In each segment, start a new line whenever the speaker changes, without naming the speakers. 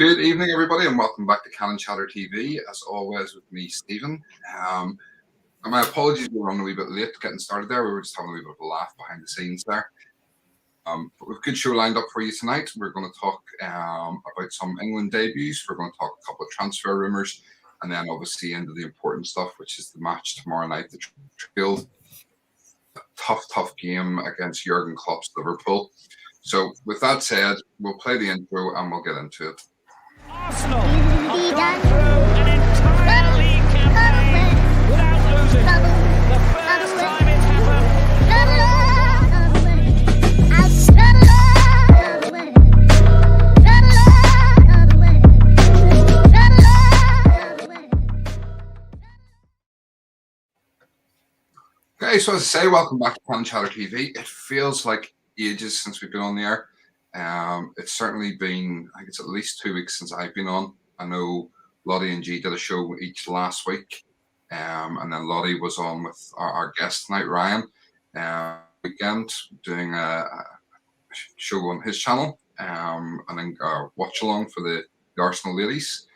Good evening, everybody, and welcome back to Cannon Chatter TV. As always, with me, Stephen. And my apologies, we were running a wee bit late getting started there. We were just having a wee bit of a laugh behind the scenes there. But we've a good show lined up for you tonight. We're going to talk about some England debuts. We're going to talk a couple of transfer rumours, and then obviously into the important stuff, which is the match tomorrow night, the Anfield. Tough game against Klopps Liverpool. So, with that said, we'll play the intro and we'll get into it.
Arsenal have gone through an entire league campaign without losing. The first time it's happened.
Okay, so as I say, welcome back to Cannon Chatter TV. It feels like ages since we've been on the air. It's certainly been, I think it's at least 2 weeks since I've been on. I know Lottie and G did a show each last week, and then Lottie was on with our guest tonight, Ryan, weekend, doing a show on his channel, and then watch along for the Arsenal ladies.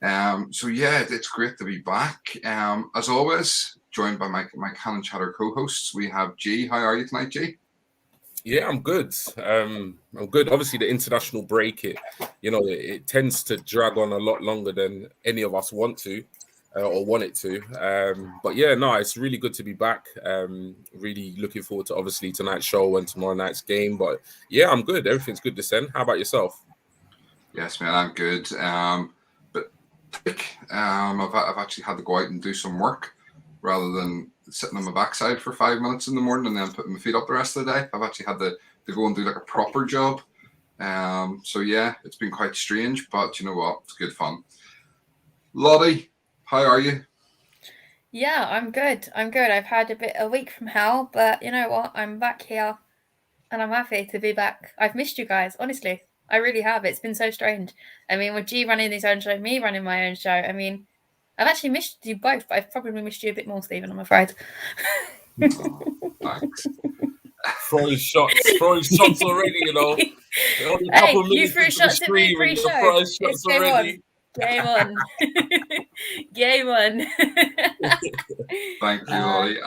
So yeah, it's great to be back. As always, joined by my Cannon Chatter co-hosts, we have G. How are you tonight, G?
Yeah, I'm good. I'm good. Obviously, the international break, it tends to drag on a lot longer than any of us want to or want it to. But yeah, no, it's really good to be back. Really looking forward to obviously tonight's show and tomorrow night's game. But yeah, I'm good. Everything's good to send. How about yourself?
Yes, man, I'm good. But I've actually had to go out and do some work rather than sitting on my backside for 5 minutes in the morning and then putting my feet up the rest of the day. I've actually had to go and do like a proper job. So yeah, it's been quite strange, but you know what? It's good fun. Lottie, how are you?
Yeah, I'm good. I've had a week from hell, but you know what? I'm back here and I'm happy to be back. I've missed you guys, honestly. I really have. It's been so strange. I mean, with G running his own show, me running my own show, I mean, I've actually missed you both, but I've probably missed you a bit more, Stephen, I'm afraid.
Thanks.
Throwing shots already, you know.
Hey, you threw shots at me pre-show. It's game already. Game on. Game on.
Thank you, Lottie.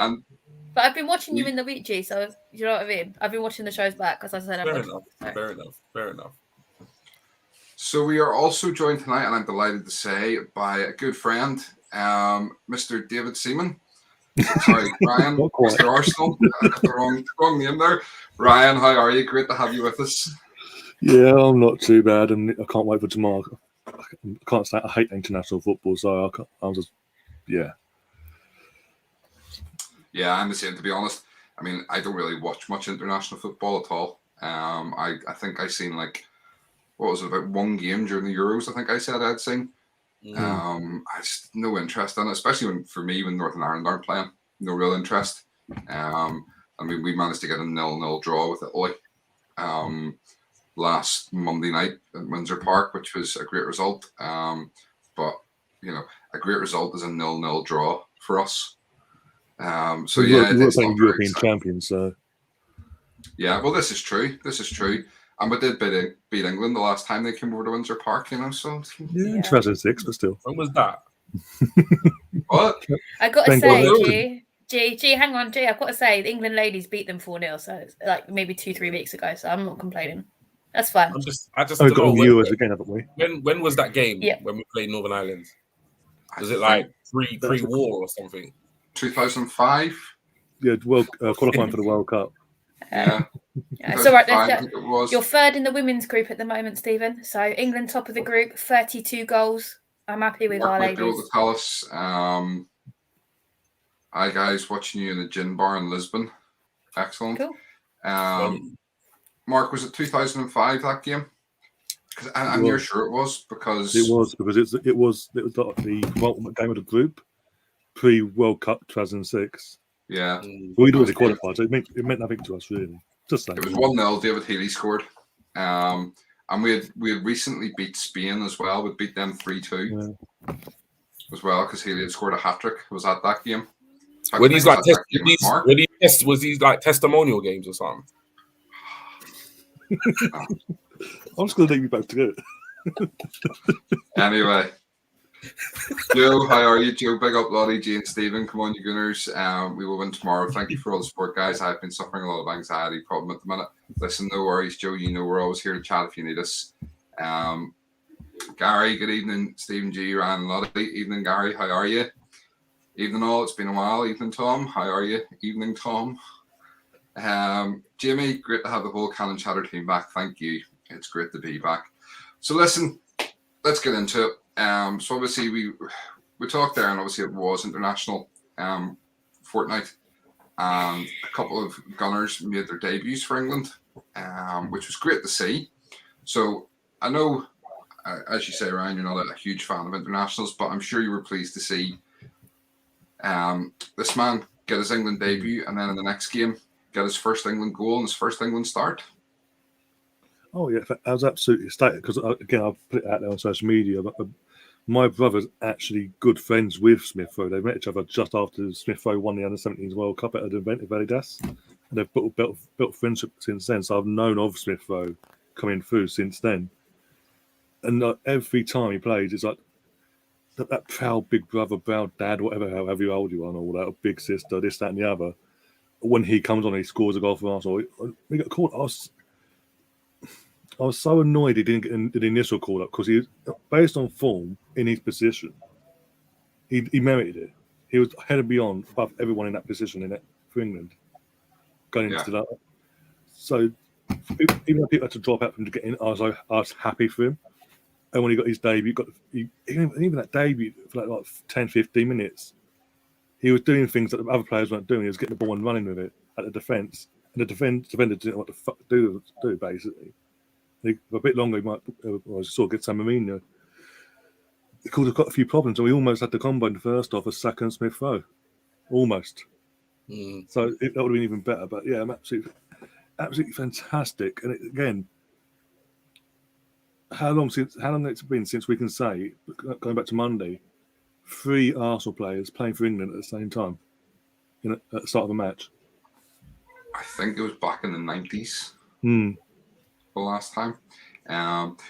But I've been watching you in the week, G, so you know what I mean? I've been watching the shows back, because I said
Fair enough.
So we are also joined tonight, and I'm delighted to say, by a good friend, Mr. David Seaman. Sorry, Ryan, Mr. Arsenal. I got the wrong name there. Ryan, how are you? Great to have you with us.
Yeah, I'm not too bad, and I can't wait for tomorrow. I hate international football, so I'm just, yeah.
Yeah, I'm the same, to be honest. I mean, I don't really watch much international football at all. I think I seen what was it, about one game during the Euros, I think I said I'd seen. I just no interest in it, especially when Northern Ireland aren't playing. No real interest. I mean, we managed to get a 0-0 draw with Italy last Monday night at Windsor Park, which was a great result. But, you know, a great result is a 0-0 draw for us. So yeah,
we're playing European champions, so
yeah. Well, this is true. And we did beat England the last time they came over to Windsor Park, you know. So
yeah, 2006, but still.
When was that?
What?
I got to say, G, hang on, G. I've got to say, the England ladies beat them 4-0, so it's like maybe 2-3 weeks ago. So I'm not complaining. That's fine.
I just
we've got viewers again, haven't we?
When was that game?
Yeah.
When we played Northern Ireland? Was it like pre-war or something?
2005.
Yeah, qualifying for the World Cup.
Yeah.
It's all right. You're third in the women's group at the moment, Stephen. So England top of the group, 32 goals. I'm happy with our ladies.
To tell us, hi guys, watching you in the gin bar in Lisbon. Excellent.
Cool.
Mark, was it 2005 that game? Because I'm near sure it was because
it was the ultimate game of the group pre-World Cup 2006.
Yeah,
we'd already qualified, so it meant nothing to us really. Just saying.
It was 1-0. David Healy scored, and we had recently beat Spain as well. We beat them 3-2 as well because Healy had scored a hat-trick. Was at that game. So
were these like was these like testimonial games or something?
I'm just going to leave you back to it.
Anyway, Joe, how are you, Joe? Big up, Lottie, G, and Stephen. Come on, you Gooners. We will win tomorrow. Thank you for all the support, guys. I've been suffering a lot of anxiety problem at the minute. Listen, no worries, Joe. You know we're always here to chat if you need us. Gary, good evening. Stephen G, Ryan, and Lottie. Evening, Gary. How are you? Evening, all. It's been a while. Evening, Tom. How are you? Evening, Tom. Jimmy, great to have the whole Canon Chatter team back. Thank you. It's great to be back. So listen, let's get into it. So obviously we talked there, and obviously it was international fortnight, and a couple of Gunners made their debuts for England, which was great to see. So I know, as you say, Ryan, you're not a huge fan of internationals, but I'm sure you were pleased to see this man get his England debut, and then in the next game get his first England goal and his first England start.
Oh yeah, I was absolutely ecstatic because again, I'll put it out there on social media. But my brother's actually good friends with Smith Rowe. They met each other just after Smith Rowe won the Under-17s World Cup at an event in Validas. And they've built friendship since then. So I've known of Smith Rowe coming through since then. And every time he plays, it's like that proud big brother, proud dad, however old you are, and all that, or big sister, this, that, and the other. When he comes on, he scores a goal for Arsenal. We got caught. I was so annoyed he didn't get the initial call up because he, based on form in his position, he merited it. He was head and beyond above everyone in that position in it for England going into that. So even though people had to drop out for him to get in, I was happy for him. And when he got his debut, even that debut for like 10, 15 minutes, he was doing things that the other players weren't doing. He was getting the ball and running with it at the defence, and the defender didn't know what the fuck to do basically. A bit longer, he might sort of get San Marino. It could have got a few problems, and we almost had the combo in the first half of Saka and Smith Rowe. Almost. So that would have been even better. But yeah, I'm absolutely fantastic. And again, how long it's been since we can say, going back to Monday, 3 Arsenal players playing for England at the same time at the start of a match?
I think it was back in the 90s. The last time.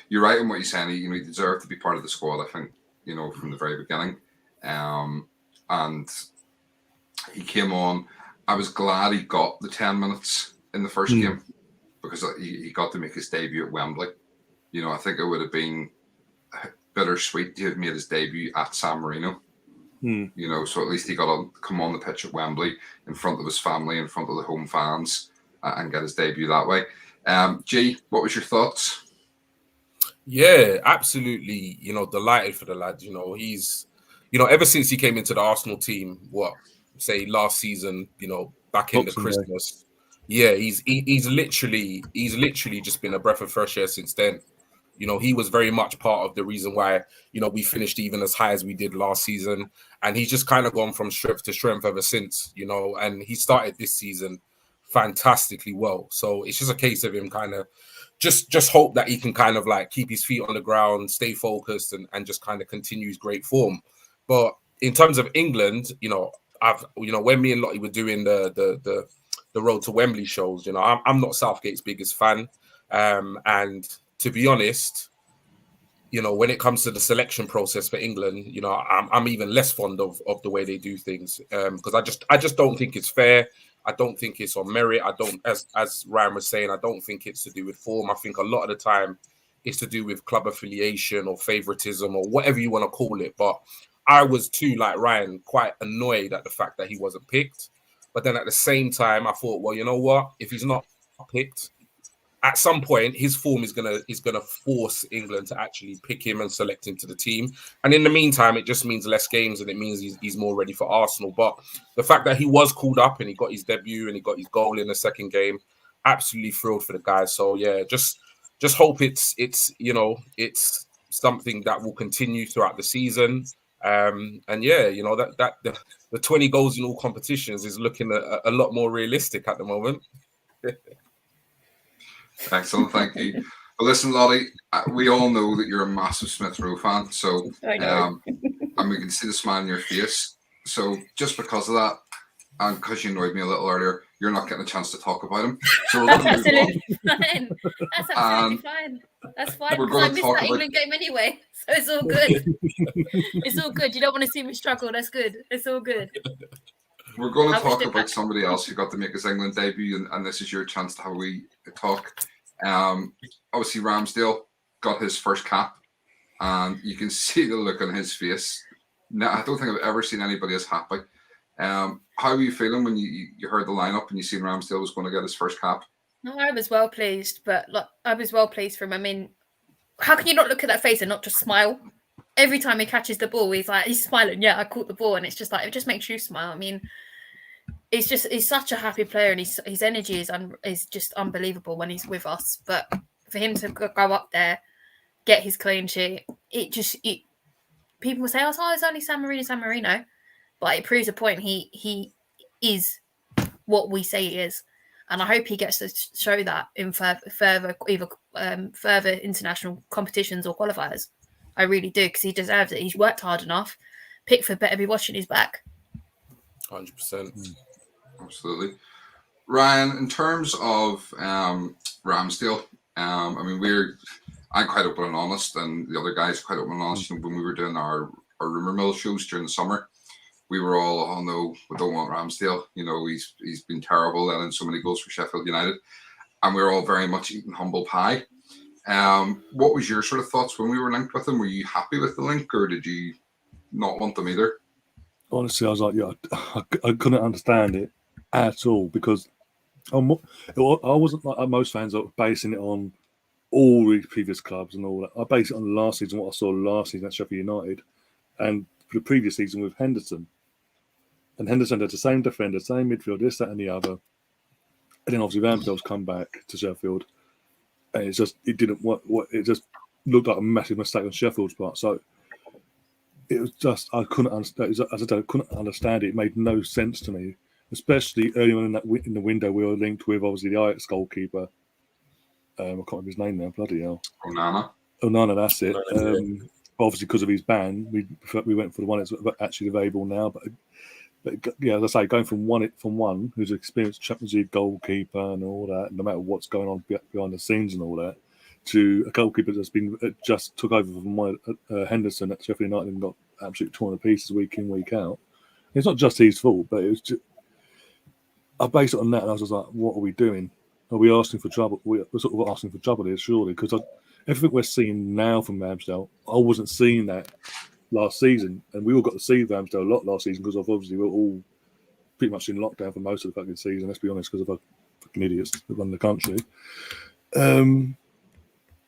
You're right in what you're saying. He deserved to be part of the squad, I think, from the very beginning. And he came on. I was glad he got the 10 minutes in the first game because he got to make his debut at Wembley. I think it would have been bittersweet to have made his debut at San Marino. So at least he got to come on the pitch at Wembley in front of his family, in front of the home fans, and get his debut that way. G, what was your thoughts?
Yeah, absolutely. Delighted for the lad. He's, ever since he came into the Arsenal team, last season, back in the Christmas. Yeah, he's literally just been a breath of fresh air since then. He was very much part of the reason why, we finished even as high as we did last season. And he's just kind of gone from strength to strength ever since, and he started this season fantastically well. So it's just a case of him kind of just hope that he can kind of like keep his feet on the ground, stay focused, and just kind of continue his great form. But in terms of England, when me and Lottie were doing the Road to Wembley shows, I'm not Southgate's biggest fan. And to be honest, when it comes to the selection process for England, I'm even less fond of the way they do things because I just don't think it's fair. I don't think it's on merit. I don't, as Ryan was saying, I don't think it's to do with form. I think a lot of the time it's to do with club affiliation or favoritism or whatever you want to call it. But I was too, like Ryan, quite annoyed at the fact that he wasn't picked. But then at the same time, I thought, well, you know what? If he's not picked, at some point, his form is gonna force England to actually pick him and select him to the team. And in the meantime, it just means less games and it means he's more ready for Arsenal. But the fact that he was called up and he got his debut and he got his goal in the second game, absolutely thrilled for the guys. So yeah, just hope it's something that will continue throughout the season. And yeah, that the 20 goals in all competitions is looking a lot more realistic at the moment.
Excellent, thank you. Well, listen, Lottie, we all know that you're a massive Smith Rowe fan, so and we can see the smile on your face. So just because of that, and because you annoyed me a little earlier, you're not getting a chance to talk about him. So we're going
That's
to move on.
absolutely fine. That's absolutely fine. That's fine
we're
because I
gonna
missed
talk
that
about-
England game anyway, so it's all good. It's all good. You don't want to see me struggle. That's good. It's all good.
We're going
I
to
wish
talk
they
about
back.
somebody else who got to make his England debut, and this is your chance to have a wee talk. Obviously, Ramsdale got his first cap, and you can see the look on his face. Now, I don't think I've ever seen anybody as happy. How are you feeling when you heard the lineup and you seen Ramsdale was going to get his first cap?
No, I was well pleased, but like, I was well pleased for him. I mean, how can you not look at that face and not just smile? Every time he catches the ball, he's smiling. Yeah, I caught the ball, and it's just like it just makes you smile. I mean, he's such a happy player, and his energy is just unbelievable when he's with us. But for him to go up there, get his clean sheet, people will say, "Oh, it's only San Marino," but it proves a point. He is what we say he is, and I hope he gets to show that in further international competitions or qualifiers. I really do, because he deserves it. He's worked hard enough. Pickford better be watching his back.
100%.
Absolutely. Ryan, in terms of Ramsdale, I mean, I'm quite open and honest, and the other guys are quite open and honest. And when we were doing our rumour mill shows during the summer, we were all, oh no, we don't want Ramsdale. You know, he's been terrible, letting so many goals for Sheffield United, and we were all very much eating humble pie. What was your sort of thoughts when we were linked with him? Were you happy with the link, or did you not want them either?
Honestly, I was like, yeah, I couldn't understand it at all, because I wasn't like most fans that were basing it on all the previous clubs and all that. I based it on last season, what I saw last season at Sheffield United, and for the previous season with Henderson. And Henderson had the same defender, same midfield, this, that, and the other. And then obviously Ramsdale's come back to Sheffield, and it didn't work. It just looked like a massive mistake on Sheffield's part. So it was just, I couldn't understand. As I said, I couldn't understand it. It made no sense to me, especially early on in the window we were linked with obviously the Ajax goalkeeper. I can't remember his name now. Bloody hell. Onana, that's it. Obviously, because of his ban, we went for the one that's actually available now. But yeah, as I say, going from one who's an experienced Champions League goalkeeper and all that, no matter what's going on behind the scenes and all that, to a goalkeeper that's just took over from Henderson at Sheffield United and got absolutely torn to pieces week in, week out. It's not just his fault, but it was just, I based it on that, and I was just like, what are we doing? Are we asking for trouble? We're sort of asking for trouble here, surely, because everything we're seeing now from Ramsdale, I wasn't seeing that last season, and we all got to see Ramsdale a lot last season because obviously we're all pretty much in lockdown for most of the fucking season. Let's be honest, because of our fucking idiots that run the country.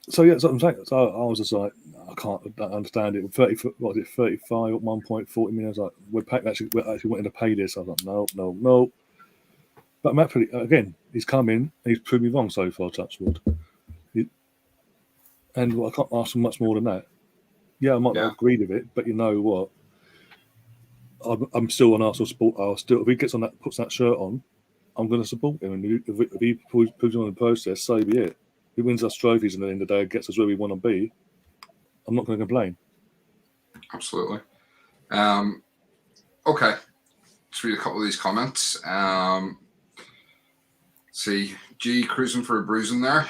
So yeah, that's what I'm saying. So I was just like, I can't understand it. 35 at 1 point, 40 million. I was like, we're actually wanting to pay this. I was like, no. But Matt, again, he's come in and he's proved me wrong so far, Touchwood. And I can't ask for much more than that. Yeah, I might not agree with it, but you know what? I'm still an Arsenal support. If he gets on that, puts that shirt on, I'm going to support him. And if he proves on the process, so be it. If he wins us trophies and at the end of the day gets us where we want to be, I'm not going to complain.
Absolutely. Okay. Let's read a couple of these comments. See, G cruising for a bruising there.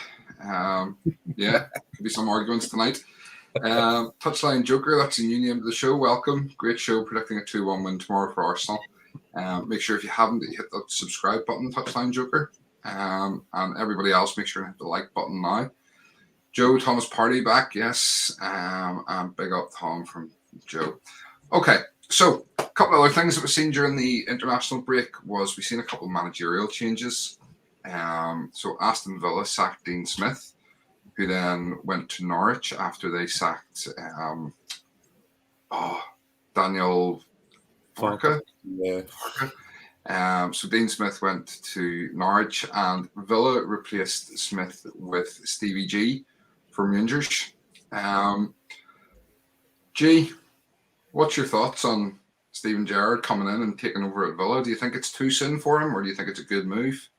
Yeah, could be some arguments tonight. Touchline Joker, that's a new name to the show. Welcome. Great show, predicting a 2-1 win tomorrow for Arsenal. Make sure if you haven't, that you hit the subscribe button, Touchline Joker. And everybody else, make sure to hit the like button now. Joe Thomas Party back, yes. And big up Tom from Joe. Okay, so a couple of other things that we've seen during the international break was we've seen a couple of managerial changes. So Aston Villa sacked Dean Smith, who then went to Norwich after they sacked Daniel Farke.
Yeah.
So Dean Smith went to Norwich, and Villa replaced Smith with Stevie G from Rangers. G, what's your thoughts on Steven Gerrard coming in and taking over at Villa? Do you think it's too soon for him, or do you think it's a good move?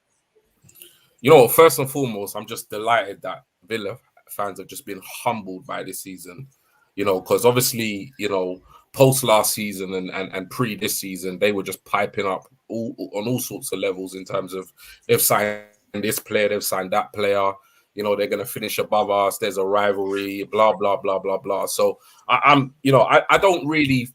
You know, first and foremost, I'm just delighted that Villa fans have just been humbled by this season. You know, because obviously, you know, post last season and pre this season, they were just piping up on all sorts of levels in terms of they've signed this player, they've signed that player. You know, they're going to finish above us. There's a rivalry, blah blah blah blah blah. So I don't really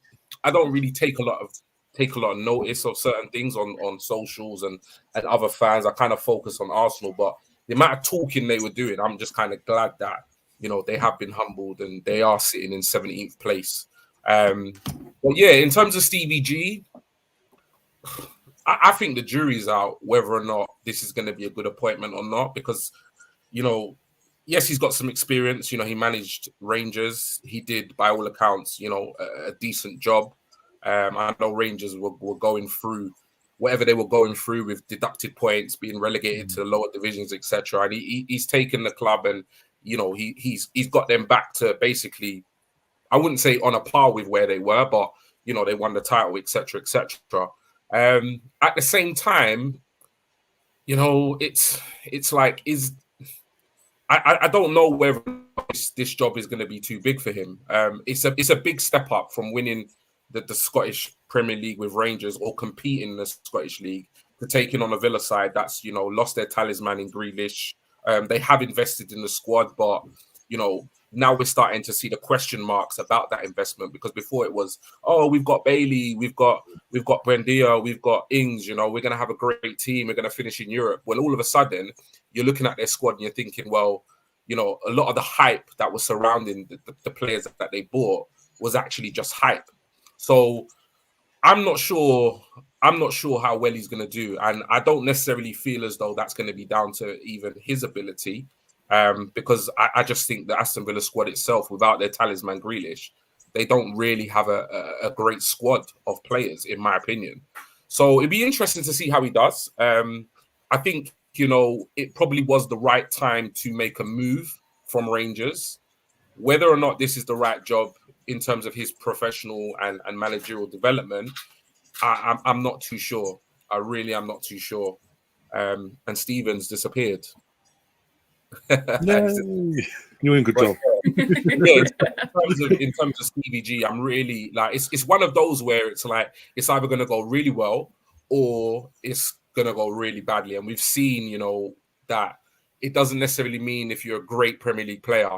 take a lot of notice of certain things on socials and other fans. I kind of focus on Arsenal, but the amount of talking they were doing, I'm just kind of glad that, you know, they have been humbled and they are sitting in 17th place. But yeah, in terms of Stevie G, I think the jury's out whether or not this is going to be a good appointment or not, because, you know, yes, he's got some experience. You know, he managed Rangers. He did, by all accounts, you know, a decent job. I know Rangers were going through whatever they were going through with deducted points, being relegated to the lower divisions, etc. And he's taken the club and, you know, he's got them back to basically, I wouldn't say on a par with where they were, but, you know, they won the title, etc., etc. At the same time, you know, it's like, I don't know whether this job is going to be too big for him. It's a big step up from winning the Scottish Premier League with Rangers or competing in the Scottish League to taking on a Villa side that's, you know, lost their talisman in Grealish. They have invested in the squad, but, you know, now we're starting to see the question marks about that investment, because before it was, oh, we've got Bailey, we've got Buendia, we've got Ings, you know, we're going to have a great team, we're going to finish in Europe. Well, all of a sudden, you're looking at their squad and you're thinking, well, you know, a lot of the hype that was surrounding the players that they bought was actually just hype. So I'm not sure how well he's going to do. And I don't necessarily feel as though that's going to be down to even his ability. Because I just think the Aston Villa squad itself, without their talisman Grealish, they don't really have a great squad of players, in my opinion. So it'd be interesting to see how he does. I think, you know, it probably was the right time to make a move from Rangers. Whether or not this is the right job in terms of his professional and managerial development, I'm not too sure. I really am not too sure. And Stevens disappeared.
No, you're in good job.
Yeah, in terms of Stevie G, I'm really like, it's one of those where it's like it's either going to go really well or it's going to go really badly. And we've seen, you know, that it doesn't necessarily mean if you're a great Premier League player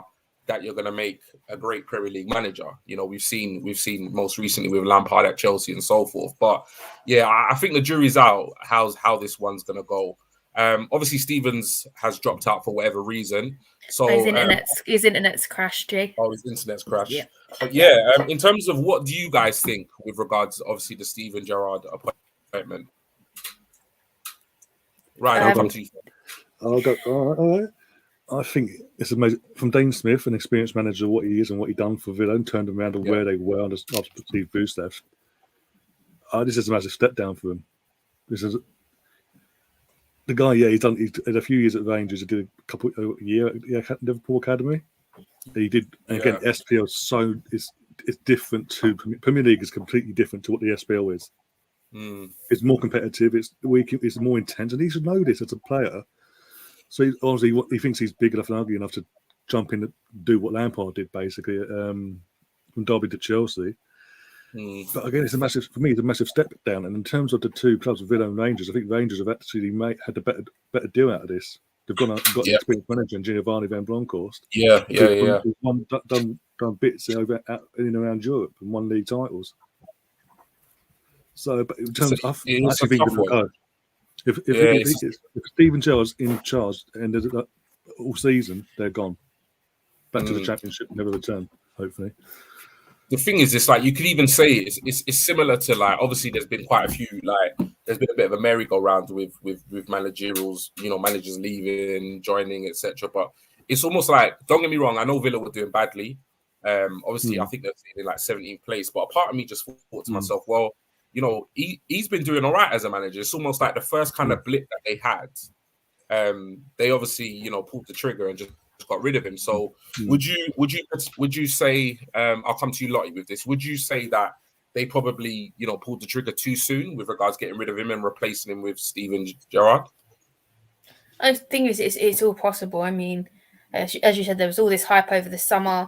that you're going to make a great Premier League manager. You know, we've seen most recently with Lampard at Chelsea and so forth. But yeah, I think the jury's out how this one's going to go. Obviously, Stevens has dropped out for whatever reason. So
his internet's crashed, G.
Oh, his internet's crashed.
Yeah.
But yeah, in terms of what do you guys think with regards, obviously, the Steven Gerrard appointment? Right, I'll come to you.
I'll go. All right. I think it's amazing from Dane Smith, an experienced manager, what he is and what he done for Villa and turned them around to where they were under Steve Bruce left. This is a massive step down for him. This is the guy. Yeah, he had a few years at Rangers. He did a year at Liverpool Academy. He did, and again, SPL it's different to Premier League. Is completely different to what the SPL is. It's more competitive. It's more intense, and he should know this as a player. So obviously, he thinks he's big enough and ugly enough to jump in and do what Lampard did, basically, from Derby to Chelsea. But again, it's a massive step down. And in terms of the two clubs, Villa and Rangers, I think Rangers have actually had a better deal out of this. They've got an experienced manager in Giovanni Van Bronckhorst. Done bits over in and around Europe and won league titles. So, but in terms of, I think if Steven Gerrard's in charge and all season, they're gone back to the Championship, never return. Hopefully.
The thing is, it's like you could even say it's similar to, like, obviously there's been quite a few, like there's been a bit of a merry-go-round with managerials, you know, managers leaving, joining, etc. But it's almost like, don't get me wrong, I know Villa were doing badly. Obviously, I think they're in like 17th place. But a part of me just thought to myself, well, you know, he's been doing all right as a manager. It's almost like the first kind of blip that they had. They obviously, you know, pulled the trigger and just got rid of him. So would you say, I'll come to you, Lottie, with this. Would you say that they probably, you know, pulled the trigger too soon with regards to getting rid of him and replacing him with Steven Gerrard?
I think it's all possible. I mean, as you said, there was all this hype over the summer.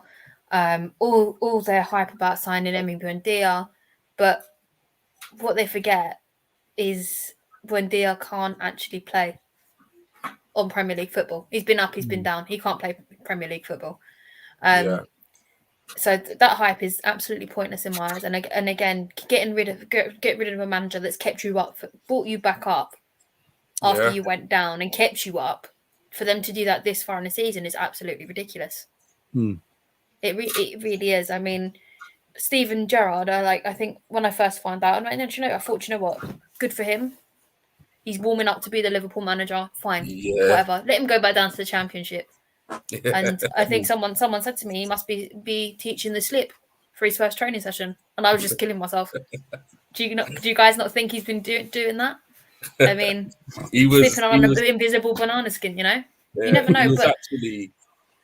All their hype about signing Emi Buendia, but what they forget is Buendia can't actually play on Premier League football. He's been up, he's been down. He can't play Premier League football. So that hype is absolutely pointless in my eyes. And again, get rid of a manager that's kept you up, brought you back up after you went down and kept you up. For them to do that this far in the season is absolutely ridiculous. It really is. I mean, Steven Gerrard, I think when I first found out, I thought, you know what, good for him. He's warming up to be the Liverpool manager. Fine, whatever. Let him go back down to the Championship. And I think someone said to me he must be teaching the slip for his first training session, and I was just killing myself. Do you guys not think he's been doing that? I mean, he was slipping on an invisible banana skin, you know. You never know. But
actually,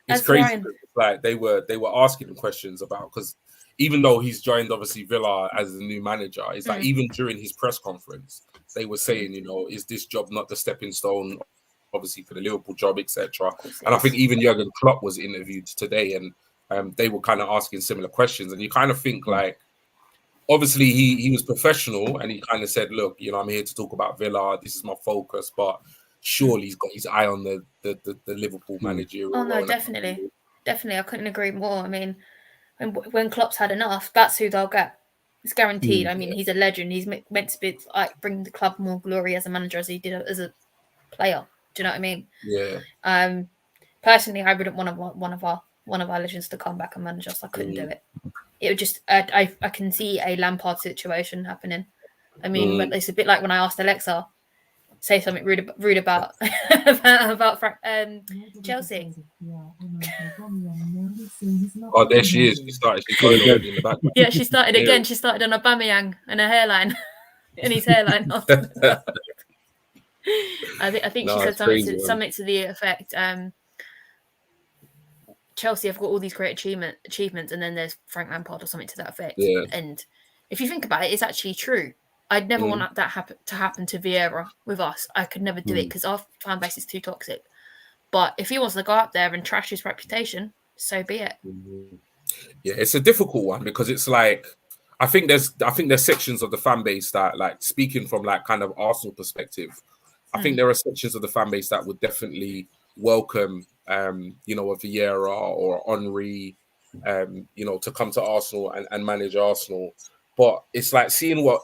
it's crazy. Like they were asking him questions about, because even though he's joined obviously Villa as the new manager, it's like even during his press conference, they were saying, you know, is this job not the stepping stone, obviously, for the Liverpool job, etc. And I think even Jurgen Klopp was interviewed today, and they were kind of asking similar questions. And you kind of think, like, obviously he was professional, and he kind of said, look, you know, I'm here to talk about Villa. This is my focus, but surely he's got his eye on the Liverpool managerial.
Oh no, definitely. I couldn't agree more. I mean, when Klopp's had enough, that's who they'll get. It's guaranteed. I mean, he's a legend. He's meant to be like bring the club more glory as a manager as he did as a player. Do you know what I mean?
Yeah.
Personally, I wouldn't want one of our legends to come back and manage us. I couldn't do it. It would just. I can see a Lampard situation happening. I mean, but it's a bit like when I asked Alexa, say something rude about about Chelsea.
Oh, there she is. She started. She's going already in the background.
Yeah, she started again. She started on Aubameyang and her hairline, and his hairline. I think she said something to the effect. Chelsea have got all these great achievements, and then there's Frank Lampard or something to that effect.
Yeah.
And if you think about it, it's actually true. I'd never want that to happen to Vieira with us. I could never do it because our fan base is too toxic. But if he wants to go up there and trash his reputation, so be it.
Yeah, it's a difficult one because it's like I think there's sections of the fan base that, like, speaking from like kind of Arsenal perspective, I think there are sections of the fan base that would definitely welcome you know, a Vieira or Henry you know, to come to Arsenal and manage Arsenal. But it's like seeing what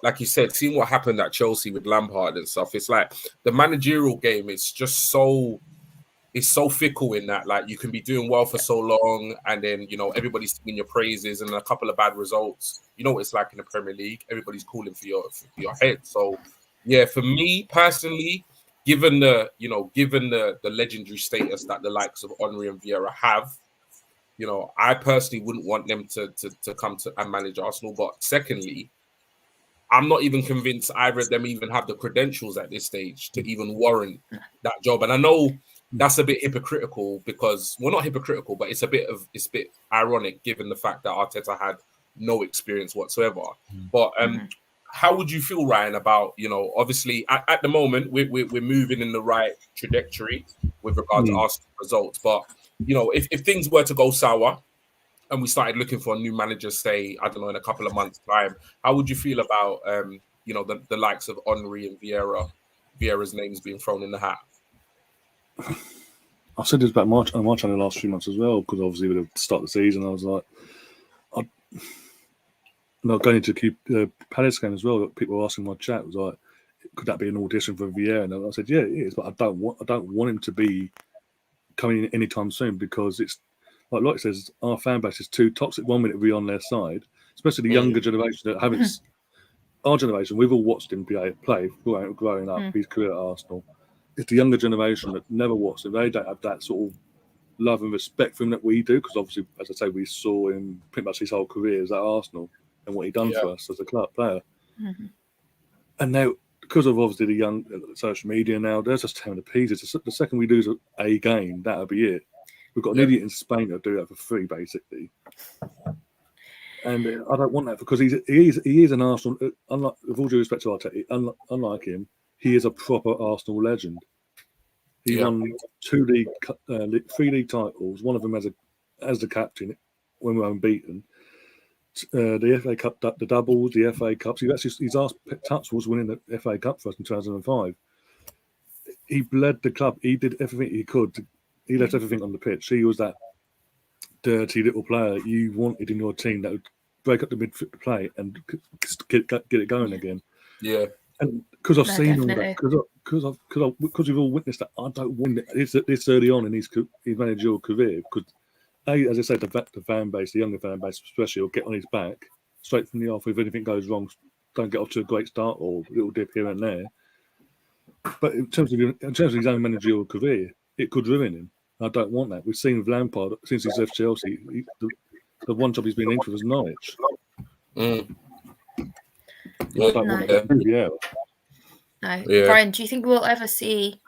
happened at Chelsea with Lampard and stuff. It's like the managerial game is just so fickle in that, like, you can be doing well for so long, and then, you know, everybody's singing your praises, and a couple of bad results, you know what it's like in the Premier League. Everybody's calling for your head. So yeah, for me personally, given the legendary status that the likes of Henry and Vieira have, you know, I personally wouldn't want them to come to and manage Arsenal. But secondly, I'm not even convinced either of them even have the credentials at this stage to even warrant that job. And I know that's a bit hypocritical because, well, not hypocritical, but it's a bit ironic given the fact that Arteta had no experience whatsoever. But how would you feel, Ryan, about, you know, obviously at the moment we're moving in the right trajectory with regard to Arsenal results, but, you know, if things were to go sour and we started looking for a new manager, say, I don't know, in a couple of months' time, how would you feel about, you know, the likes of Henry and Vieira's names being thrown in the hat?
I said this about my channel the last few months as well, because obviously with the start of the season, I was like, going into the Palace game as well, people were asking my chat, was like, could that be an audition for Vieira? And I said, yeah, it is, but I don't want him to be coming in anytime soon, because it's like it says, our fan base is too toxic. 1 minute we're on their side, especially the younger generation that haven't. Our generation, we've all watched him play growing up, his career at Arsenal. It's the younger generation that never watched him. They don't have that sort of love and respect for him that we do, because obviously, as I say, we saw him pretty much his whole career as at Arsenal and what he done for us as a club player. And now, because of obviously the young social media now, they're just tearing to pieces. The second we lose a game, that'll be it. We've got an idiot in Spain that'll do that for free, basically. And I don't want that, because he is an Arsenal. Unlike, with all due respect to Arteta, unlike him, he is a proper Arsenal legend. He won 3 league titles, one of them as the captain, when we were unbeaten. The FA Cup, the doubles, the FA Cups. He's asked Tuts was winning the FA Cup for us in 2005. He bled the club. He did everything he could. He left everything on the pitch. He was that dirty little player that you wanted in your team that would break up the midfield play and get it going again.
Yeah.
And because I've seen
definitely.
all that, because we've all witnessed that, I don't want it this early on in his managerial career. Because, as I said, the fan base, the younger fan base especially, will get on his back straight from the off. If anything goes wrong, don't get off to a great start or a little dip here and there. But in terms of his own managerial career, it could ruin him. I don't want that. We've seen with Lampard since he's left Chelsea. The one job he's been in for was Norwich.
Yeah.
No.
Yeah.
Brian, do you think we'll ever see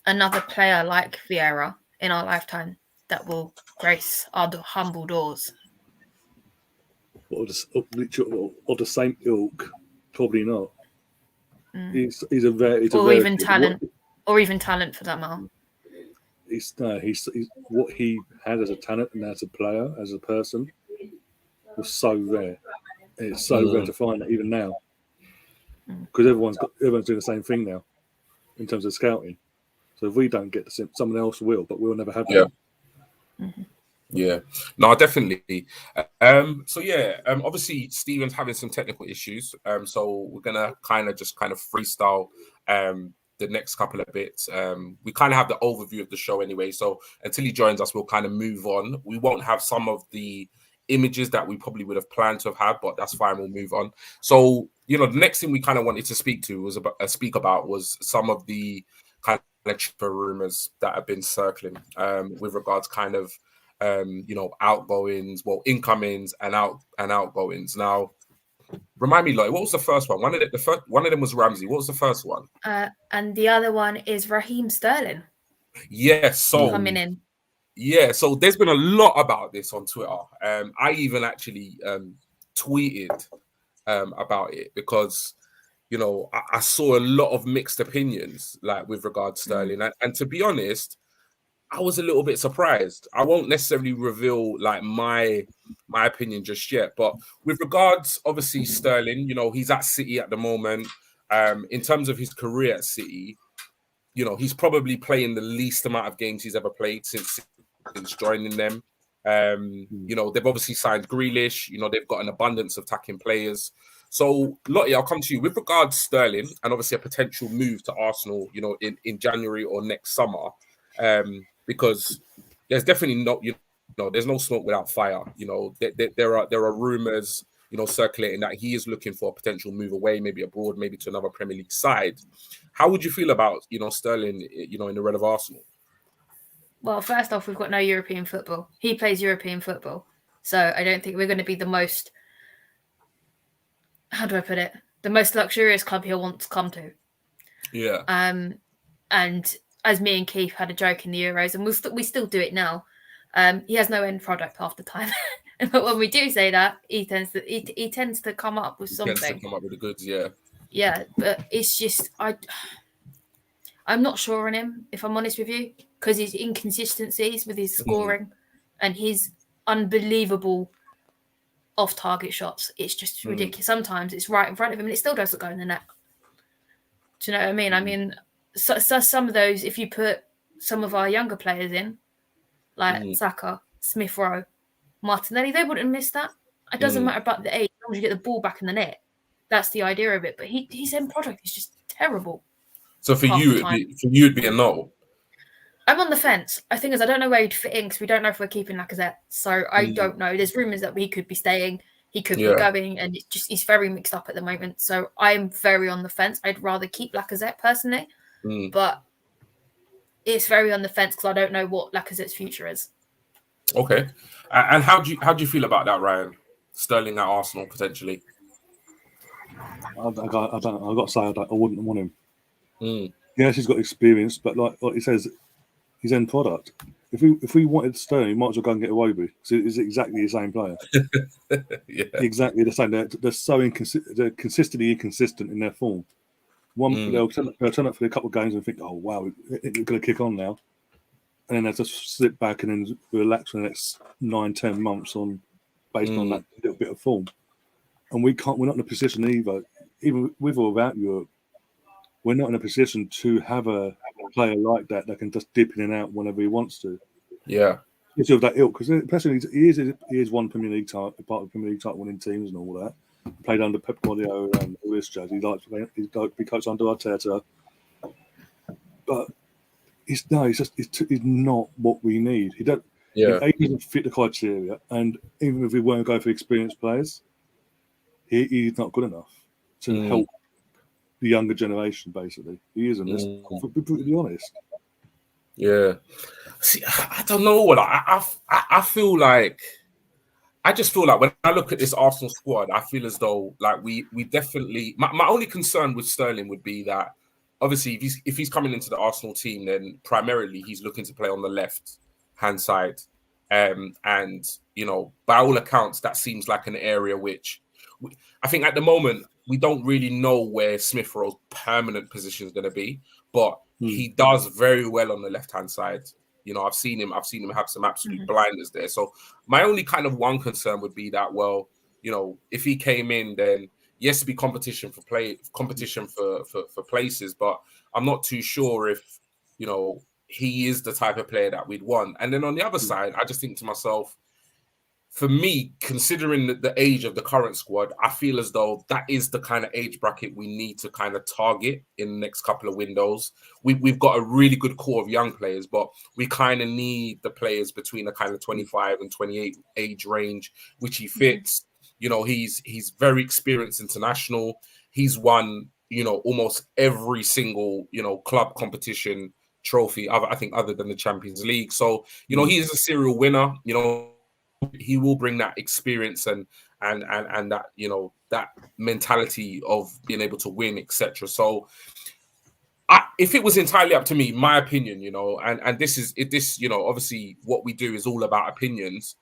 another player like Vieira in our lifetime that will grace our humble doors?
Or the same ilk? Probably not. He's
even talent for that matter.
He's what he had as a talent and as a player, as a person, was so rare. It's so rare to find that even now, because everyone's doing the same thing now in terms of scouting. So if we don't get someone else will, but we'll never have that.
Yeah, no, definitely. Obviously Stephen's having some technical issues. So we're gonna kind of freestyle the next couple of bits. We kind of have the overview of the show anyway. So until he joins us, we'll kind of move on. We won't have some of the images that we probably would have planned to have had, but that's fine. We'll move on. So, the next thing we kind of wanted to speak about was some of the kind of rumors that have been circling with regards kind of outgoings, incomings and outgoings. Now, remind me, Lloyd, what was the first one? One of them was Ramsey. What was the first one?
And the other one is Raheem Sterling.
Yes, so
coming in.
Yeah, so there's been a lot about this on Twitter. I even actually tweeted about it because I saw a lot of mixed opinions with regard to Sterling, and to be honest, I was a little bit surprised. I won't necessarily reveal my opinion just yet, but with regards, obviously Sterling, he's at City at the moment. In terms of his career at City, he's probably playing the least amount of games he's ever played since joining them. They've obviously signed Grealish. They've got an abundance of attacking players. So, Lottie, I'll come to you with regards to Sterling and obviously a potential move to Arsenal, in January or next summer. Because there's definitely not, there's no smoke without fire. There are rumors, circulating that he is looking for a potential move away, maybe abroad, maybe to another Premier League side. How would you feel about, Sterling, in the red of Arsenal?
Well, first off, we've got no European football. He plays European football. So I don't think we're going to be the most, how do I put it? The most luxurious club he'll want to come to.
Yeah.
And as me and Keith had a joke in the Euros, and we still do it now, he has no end product half the time. But when we do say that, he tends to come up with something.
He tends to come up with the goods, yeah.
Yeah, but it's just I'm not sure on him, if I'm honest with you, because his inconsistencies with his scoring and his unbelievable off-target shots. It's just ridiculous. Sometimes it's right in front of him and it still doesn't go in the net. Do you know what I mean? I mean, so some of those, if you put some of our younger players in, like Saka, Smith Rowe, Martinelli, they wouldn't miss that. It doesn't matter about the age, as long as you get the ball back in the net. That's the idea of it. But his end product is just terrible.
So for you, it'd be a no.
I'm on the fence. I think I don't know where he'd fit in because we don't know if we're keeping Lacazette. So I don't know. There's rumours that he could be staying, he could be going, and he's very mixed up at the moment. So I'm very on the fence. I'd rather keep Lacazette personally, but it's very on the fence because I don't know what Lacazette's future is.
Okay, and how do you feel about that, Ryan? Sterling at Arsenal potentially.
I don't know. I've got to say, I wouldn't want him. Yes, he's got experience, but like he says, his end product. If we wanted Sterling, we might as well go and get Iwobi. So it's exactly the same player. Exactly the same. They're so they're consistently inconsistent in their form. They'll turn up for a couple of games and think, oh wow, we're going to kick on now, and then they just slip back and then relax for the next 9-10 months on based on that little bit of form. And we're not in a position either, even with or without Europe, we're not in a position to have a player like that can just dip in and out whenever he wants to.
Yeah.
It's of that ilk, because especially he is one Premier League title, part of Premier League title winning teams and all that. He played under Pep Guardiola and all this jazz. He likes to be coached under Arteta. But he's not what we need. He doesn't fit the criteria, and even if we weren't going for experienced players, he's not good enough to help the younger generation. Basically, he isn't. To be brutally honest.
Yeah. See, I don't know what I feel like. I just feel like when I look at this Arsenal squad, I feel as though like we definitely. My only concern with Sterling would be that obviously if he's coming into the Arsenal team, then primarily he's looking to play on the left hand side, and by all accounts that seems like an area which I think at the moment we don't really know where Smith Rowe's permanent position is going to be, but he does very well on the left hand side. I've seen him have some absolute blinders there. So my only kind of one concern would be that, well, if he came in, then yes, it'd be competition for places, but I'm not too sure if, he is the type of player that we'd want. And then on the other side, I just think to myself, for me, considering the age of the current squad, I feel as though that is the kind of age bracket we need to kind of target in the next couple of windows. We've got a really good core of young players, but we kind of need the players between a kind of 25 and 28 age range, which he fits. He's very experienced international. He's won, almost every single, club competition trophy, I think, other than the Champions League. So, he is a serial winner, he will bring that experience and that that mentality of being able to win, etc. So if it was entirely up to me, my opinion, and this is obviously what we do is all about opinions,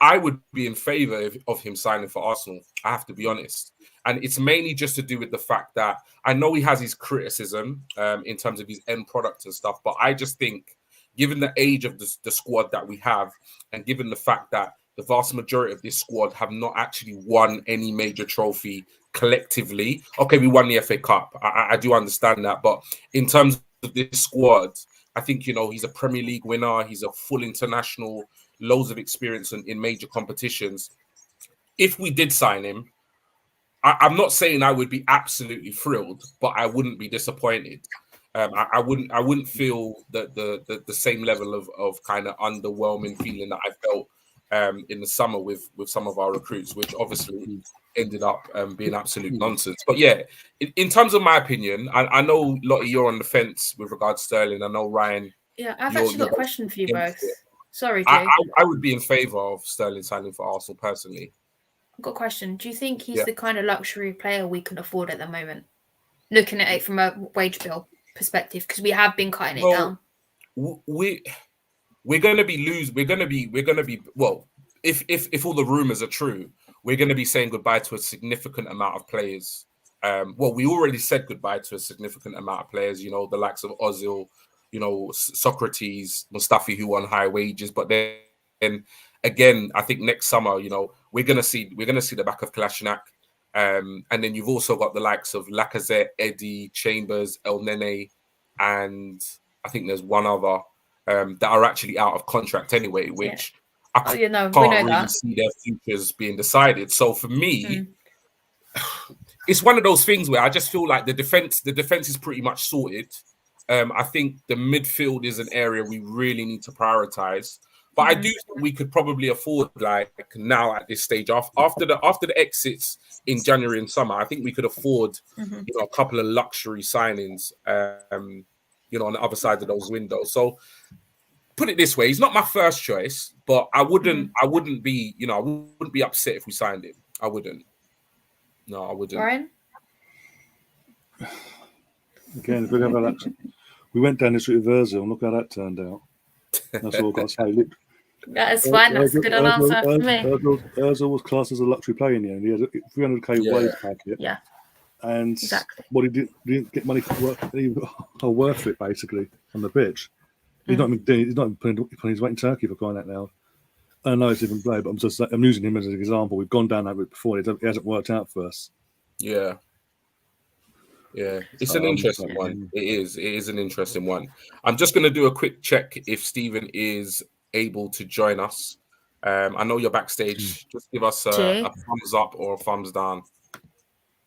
I would be in favor of him signing for Arsenal. I have to be honest, and it's mainly just to do with the fact that I know he has his criticism in terms of his end product and stuff, but I just think, given the age of the squad that we have, and given the fact that the vast majority of this squad have not actually won any major trophy collectively. Okay, we won the FA Cup. I do understand that. But in terms of this squad, I think, he's a Premier League winner. He's a full international, loads of experience in major competitions. If we did sign him, I'm not saying I would be absolutely thrilled, but I wouldn't be disappointed. I wouldn't feel the same level of kind of underwhelming feeling that I felt in the summer with some of our recruits, which obviously ended up being absolute nonsense. But yeah, in terms of my opinion, I know, Lottie, you're on the fence with regard to Sterling. I know, Ryan.
Yeah, I've actually got a question for you both. Sorry, Jay.
I would be in favour of Sterling signing for Arsenal personally.
I've got a question. Do you think he's the kind of luxury player we can afford at the moment? Looking at it from a wage bill perspective, because we have been cutting it down. We're going to be well, if all the rumors are true, we're going to be saying goodbye to a significant amount of players. We already said goodbye to a significant amount of players, the likes of Ozil, Socrates, Mustafi, who won high wages. But then again, I think next summer, we're going to see the back of Kolasinac. And then you've also got the likes of Lacazette, Eddie, Chambers, El Nene, and I think there's one other that are actually out of contract anyway, which I can't really see their futures being decided. So for me, it's one of those things where I just feel like the defense is pretty much sorted. I think the midfield is an area we really need to prioritize. But I do think we could probably afford, like now at this stage, after the exits in January and summer, I think we could afford, a couple of luxury signings, on the other side of those windows. So put it this way, he's not my first choice, but I wouldn't be upset if we signed him. I wouldn't. No, I wouldn't. Ryan?
Again, we went down this route of Ozil, and look how that turned out. That's all I've got to say. Look,
that is fine. That's a good answer for me.
Ozil was classed as a luxury player in the end. He had a 300k wage packet.
Yeah.
And
exactly.
What he didn't get money for worth it, basically, on the pitch. He's not even putting his weight in Turkey for crying out now. I know it's different play, but I'm using him as an example. We've gone down that route before. It hasn't worked out for us.
Yeah. It's an interesting one. It is an interesting one. I'm just going to do a quick check if Stephen is able to join us. I know you're backstage. Just give us a thumbs up or a thumbs down.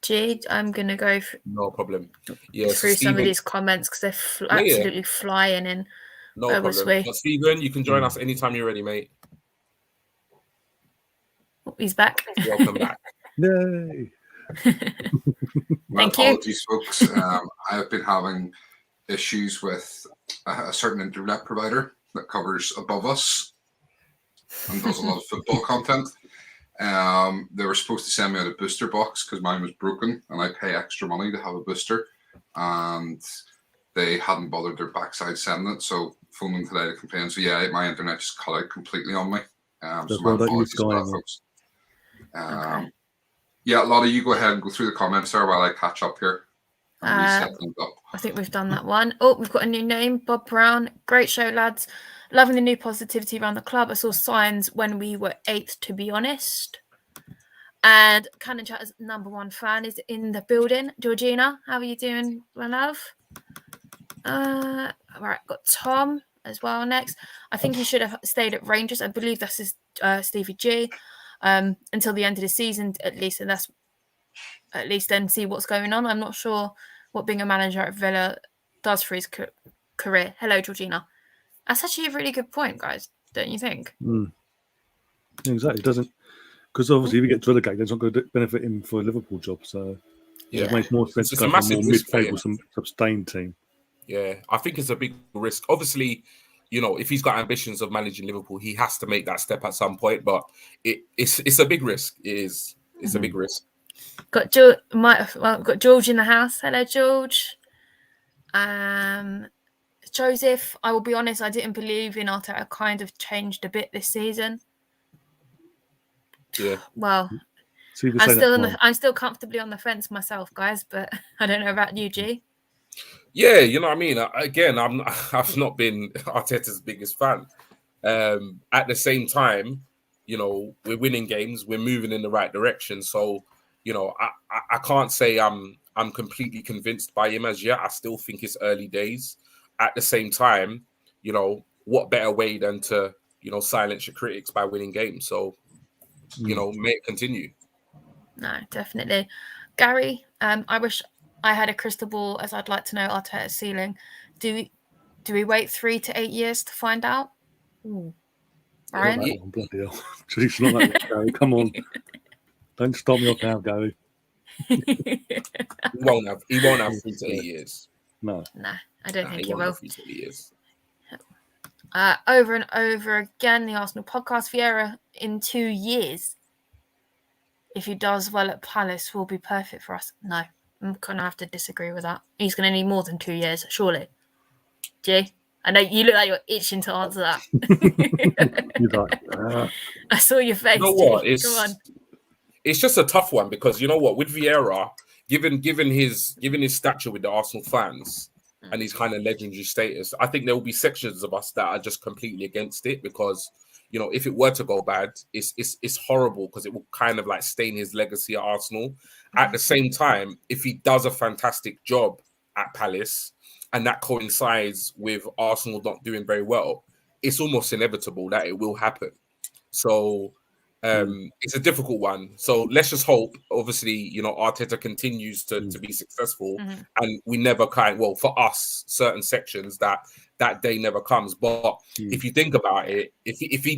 G, I'm going to go
no problem.
Through some of these comments because they're absolutely flying in.
No problem. But Stephen, you can join us anytime you're ready, mate.
Oh, he's back.
Welcome back.
Yay.
My
Thank
apologies, folks. I've been having issues with a certain internet provider that covers above us and does a lot of football content. They were supposed to send me out a booster box because mine was broken and I pay extra money to have a booster, and they hadn't bothered their backside sending it, so phoned them today to complain. So yeah, my internet just cut out completely on me. So my apologies for that, folks.
Okay.
Yeah, Lottie, you go ahead and go through the comments there while I catch up here and reset things up.
I think we've done that one. Oh, we've got a new name, Bob Brown. Great show, lads. Loving the new positivity around the club. I saw signs when we were 8th, to be honest. And Cannon Chatter's #1 fan is in the building. Georgina, how are you doing, my love? Right, got Tom as well next. I think he should have stayed at Rangers. I believe that's his Stevie G. Until the end of the season, at least, and that's at least then see what's going on. I'm not sure what being a manager at Villa does for his career. Hello, Georgina. That's actually a really good point, guys. Don't you think?
Exactly. It doesn't, because obviously if he gets relegated, it's not going to benefit him for a Liverpool job. So it makes more sense to go for a more mid-table, sustained team.
Yeah, I think it's a big risk. Obviously, you know, if he's got ambitions of managing Liverpool, he has to make that step at some point. But it's a big risk. It's a big risk.
Got got George in the house. Hello, George. Joseph, I will be honest, I didn't believe in Arteta. Kind of changed a bit this season.
Yeah.
Well, I'm still comfortably on the fence myself, guys. But I don't know about you, G.
Yeah, you know what I mean. Again, I've not been Arteta's biggest fan. At the same time, you know, we're winning games, we're moving in the right direction. So, you know, I can't say I'm completely convinced by him as yet. I still think it's early days. At the same time, you know, what better way than to, you know, silence your critics by winning games? So, you know, may it continue.
No, definitely. Gary, I wish I had a crystal ball, as I'd like to know Arteta's ceiling. Do we wait 3 to 8 years to find out? Ryan?
Bloody hell. Jeez, not like that, Gary. Come on. Don't stop me off now, Gary.
He won't have 3 to 8 years.
No.
Nah, I don't think he will.
3 to 8 years.
Over and over again, the Arsenal podcast, Vieira in 2 years, if he does well at Palace, will be perfect for us. No, I'm going to have to disagree with that. He's going to need more than 2 years, surely. Jay, I know you look like you're itching to answer that.
You're like,
I saw your face.
You know what?
Come on.
It's just a tough one because you know what, with Vieira, given his stature with the Arsenal fans and his kind of legendary status, I think there will be sections of us that are just completely against it because, you know, if it were to go bad, it's horrible because it will kind of like stain his legacy at Arsenal. At the same time, if he does a fantastic job at Palace and that coincides with Arsenal not doing very well, it's almost inevitable that it will happen. So it's a difficult one. So let's just hope, obviously, you know, Arteta continues to be successful and we never for us, certain sections that day never comes. But if you think about it, if he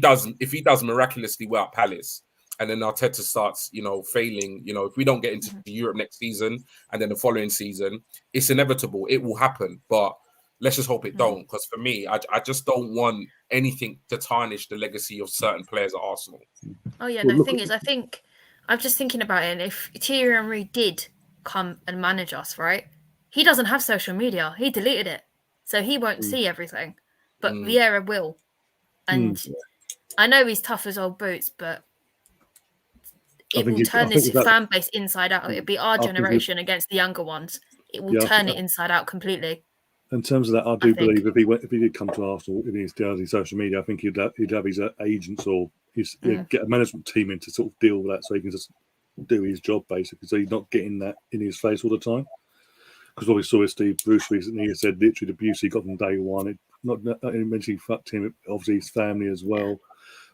does miraculously well at Palace and then Arteta starts, you know, failing, you know, if we don't get into Europe next season and then the following season, it's inevitable. It will happen. But let's just hope it don't, because for me, I just don't want anything to tarnish the legacy of certain players at Arsenal.
Oh, yeah. The thing is, I think I'm just thinking about it. And if Thierry Henry did come and manage us, right, he doesn't have social media. He deleted it. So he won't see everything. But Vieira will. And I know he's tough as old boots, but it will turn this fan base inside out. It'll be our generation against the younger ones. It will turn it inside out completely.
In terms of that, I believe if he did come to Arsenal in his social media, I think he'd have his agents or get a management team in to sort of deal with that, so he can just do his job basically. So he's not getting that in his face all the time. Because what we saw with Steve Bruce recently, he said literally the abuse he got from day one. It not mentioning fucked him, obviously his family as well.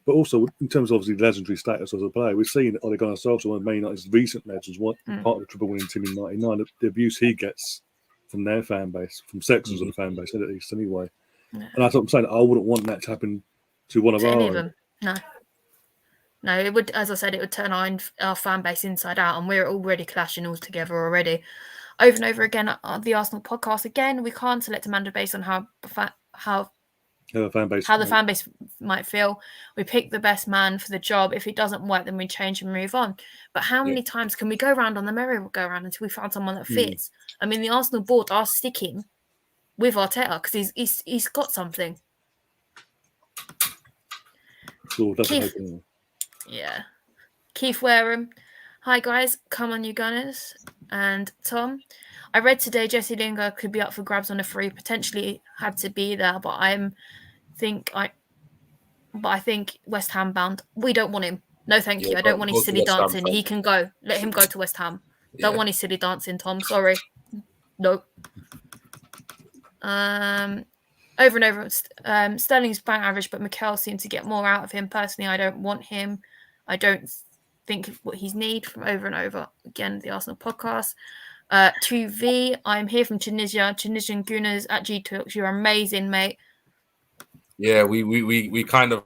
But also, in terms of obviously legendary status as a player, we've seen that Ole Gunnar Solskjaer, one of Man United's recent legends, part of the triple winning team in '99, the abuse he gets from their fan base, from sections of the fan base, at least anyway. And that's what I'm saying. I wouldn't want that to happen to one of our
any of
own.
them. No, it would, as I said, it would turn our fan base inside out, and we're already clashing all together already. Over and over again on the Arsenal podcast, again, we can't select a manager based on how the fan base might feel. We pick the best man for the job. If it doesn't work, then we change and move on. But how many times can we go around on the merry-go-round until we find someone that fits? I mean, the Arsenal board are sticking with Arteta because he's got something.
Cool,
Keith Wareham. Hi guys, come on you Gunners. And Tom, I read today Jesse Lingard could be up for grabs on a free, potentially had to be there, but I think West Ham bound. We don't want him. No, thank you. I don't want his silly dancing. He can go. Let him go to West Ham. Don't want his silly dancing, Tom. Sorry. No. Over and over. Sterling's bang average, but Mikel seemed to get more out of him. Personally, I don't want him. I don't think what he's need from over and over. Again, the Arsenal podcast. 2V, I'm here from Tunisia. Tunisian Gunners at G-Talks. You're amazing, mate.
Yeah, we kind of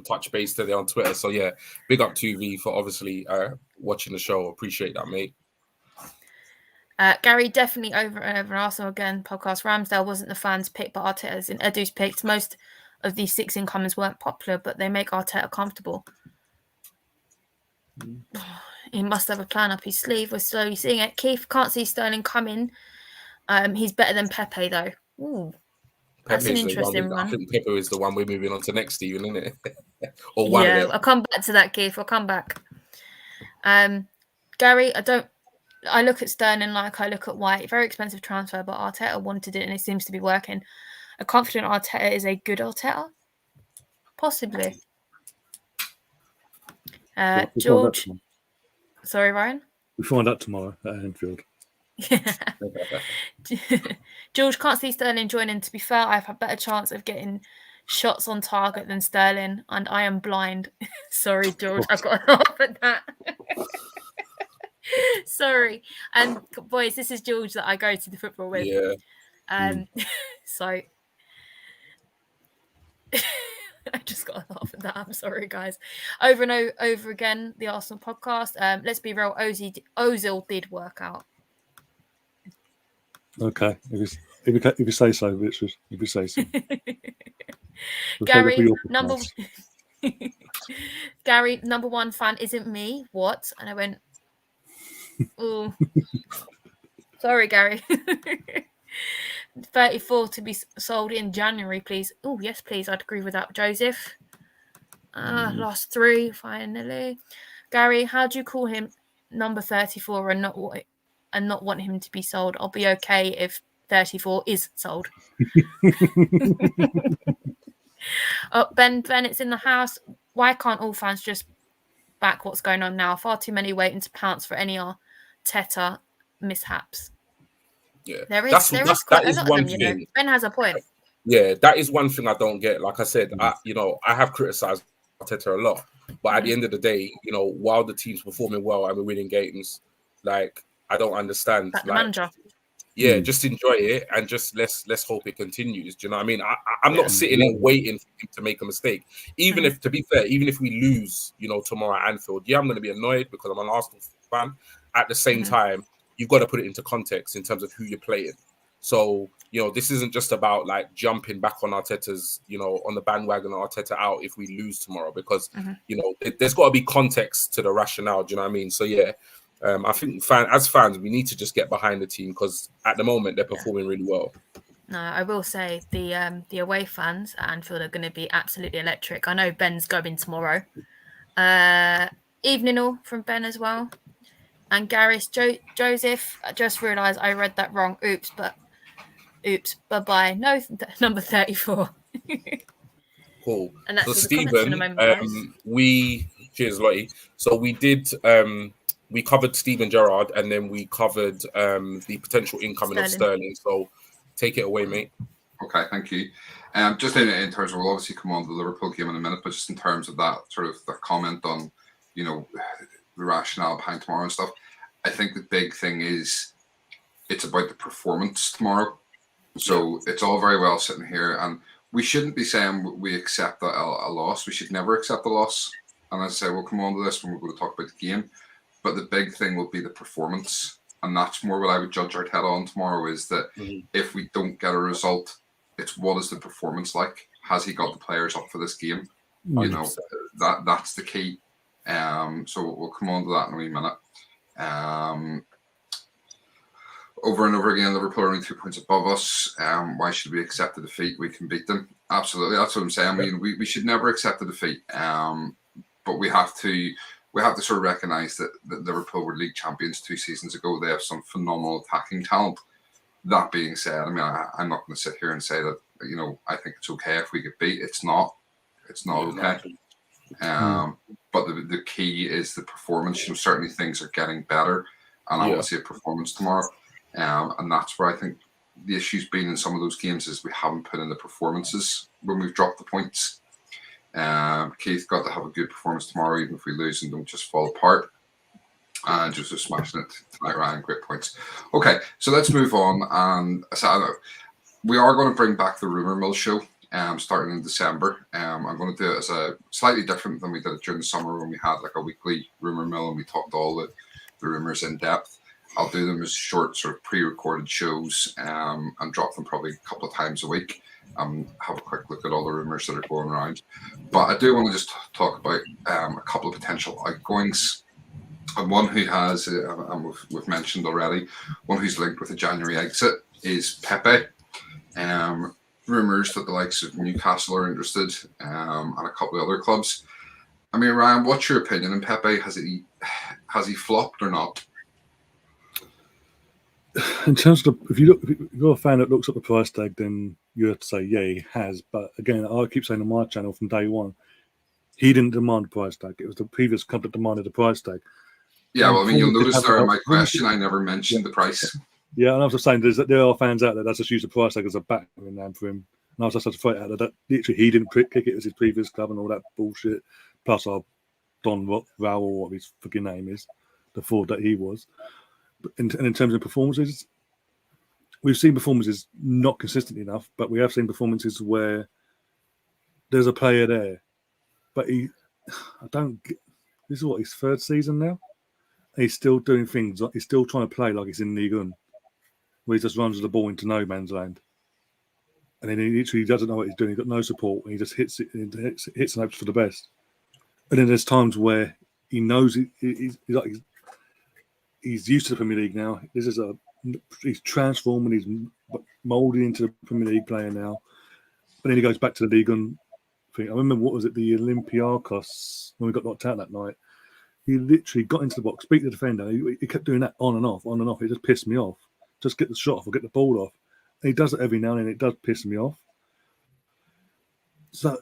touch base today on Twitter. So yeah, big up 2V for obviously watching the show. Appreciate that, mate.
Gary, definitely over and over. Arsenal again podcast. Ramsdale wasn't the fans' pick, but Arteta's in Edu's picked. Most of these 6 incomers weren't popular, but they make Arteta comfortable. He must have a plan up his sleeve. We're slowly seeing it. Keith, can't see Sterling coming. He's better than Pepe though. Ooh, that's an interesting one.
I think Pepe is the one we're moving on to next, Stephen, isn't it?
I'll come back to that, Keith. I'll come back. Gary, I look at Sterling like I look at White. Very expensive transfer, but Arteta wanted it and it seems to be working. A confident Arteta is a good Arteta? Possibly. George. Sorry, Ryan?
We find out tomorrow at Anfield.
George, can't see Sterling joining. To be fair, I've had better chance of getting shots on target than Sterling, and I am blind. Sorry, George, I've got to laugh at that. Sorry. And boys, this is George that I go to the football with.
Yeah.
So I just got to laugh at that. I'm sorry, guys. Over and over again, the Arsenal podcast. Let's be real, Ozil did work out.
Okay, if you say so, Richard. If you say so.
Gary, number one fan isn't me. What? And I went, oh, sorry, Gary. 34 to be sold in January, please. Oh, yes, please. I'd agree with that, Joseph. Last 3, finally. Gary, how do you call him number 34 and not want him to be sold? I'll be okay if 34 is sold. Ben Bennett's in the house. Why can't all fans just back what's going on now? Far too many waiting to pounce for any Arteta mishaps.
Yeah,
there is quite a lot of them, you know. Ben has a point.
Yeah, that is one thing I don't get. Like I said, I have criticised Arteta a lot, but at the end of the day, while the team's performing well and we're winning games, like I don't understand.
Like the manager.
Yeah, just enjoy it and just let's hope it continues. Do you know what I mean? I'm not sitting there waiting for him to make a mistake. Even if, to be fair, even if we lose, tomorrow at Anfield, I'm going to be annoyed because I'm an Arsenal fan. At the same time, you've got to put it into context in terms of who you're playing. So, this isn't just about like jumping back on Arteta's, on the bandwagon of Arteta out if we lose tomorrow, because, there's got to be context to the rationale. Do you know what I mean? So, yeah, I think as fans, we need to just get behind the team because at the moment they're performing really well.
No, I will say the away fans at Anfield are going to be absolutely electric. I know Ben's going tomorrow. Evening all from Ben as well. And Gareth Joseph, I just realised I read that wrong. Oops, bye-bye. No, number 34.
Cool.
And that's
So
all the comments in a
Stephen,
moment, guys.
cheers, Lottie. So we did we covered Steven Gerrard, and then we covered the potential incoming of Sterling. So take it away, mate.
Okay, thank you. Just in terms of, we'll obviously come on to the Liverpool game in a minute, but just in terms of that sort of the comment on, you know, the rationale behind tomorrow and stuff, I think the big thing is it's about the performance tomorrow. So it's all very well sitting here, and we shouldn't be saying we accept a loss. We should never accept a loss. And as I say, we'll come on to this when we're going to talk about the game. But the big thing will be the performance. And that's more what I would judge our head on tomorrow, is that if we don't get a result, it's what is the performance like? Has he got the players up for this game? 100%. You know, that's the key. So we'll come on to that in a wee minute. Over and over again, Liverpool are only 2 points above us. Why should we accept the defeat? We can beat them. Absolutely, that's what I'm saying. I mean, we should never accept the defeat. But we have to sort of recognise that Liverpool were league champions 2 seasons ago. They have some phenomenal attacking talent. That being said, I mean, I'm not going to sit here and say that, you know, I think it's okay if we get beat. It's not okay. But the key is the performance. You know, certainly things are getting better, and I want to see a performance tomorrow. And that's where I think the issue's been in some of those games, is we haven't put in the performances when we've dropped the points. Keith got to have a good performance tomorrow, even if we lose and don't just fall apart. And just smashing it tonight, Ryan. Great points. Okay, so let's move on. And we are going to bring back the Rumour Mill show starting in December. I'm going to do it as a slightly different than we did it during the summer, when we had like a weekly Rumour Mill and we talked all the rumours in depth. I'll do them as short, sort of pre-recorded shows and drop them probably a couple of times a week. Have a quick look at all the rumours that are going around. But I do want to just talk about a couple of potential outgoings. And one who has, and we've mentioned already, one who's linked with a January exit is Pepe. Rumours that the likes of Newcastle are interested, and a couple of other clubs. I mean, Ryan, what's your opinion on Pepe? Has he flopped or not?
In terms of, if you're a fan that looks at the price tag, then you have to say, yeah, he has. But again, I keep saying on my channel from day one, he didn't demand the price tag. It was the previous club that demanded the price tag.
Yeah, well, I mean, you'll notice there in my question, I never mentioned the price.
Yeah, and I was just saying, there are fans out there that just use the price tag as a background name for him. And I was just to fight out that literally he didn't kick it as his previous club and all that bullshit. Plus our Don Rowell, or what his fucking name is, the Ford that he was. And in terms of performances, we've seen performances not consistent enough, but we have seen performances where there's a player there, but this is what, his third season now? He's still doing things, he's still trying to play like he's in League One, where he just runs the ball into no man's land. And then he literally doesn't know what he's doing, he's got no support, and he just hits and hopes for the best. And then there's times where he knows he's used to the Premier League now. He's transforming, he's moulding into the Premier League player now. But then he goes back to the League One thing. I remember, what was it, the Olympiacos, when we got knocked out that night. He literally got into the box, beat the defender. He kept doing that on and off. It just pissed me off. Just get the shot off or get the ball off. And he does it every now and then. It does piss me off. So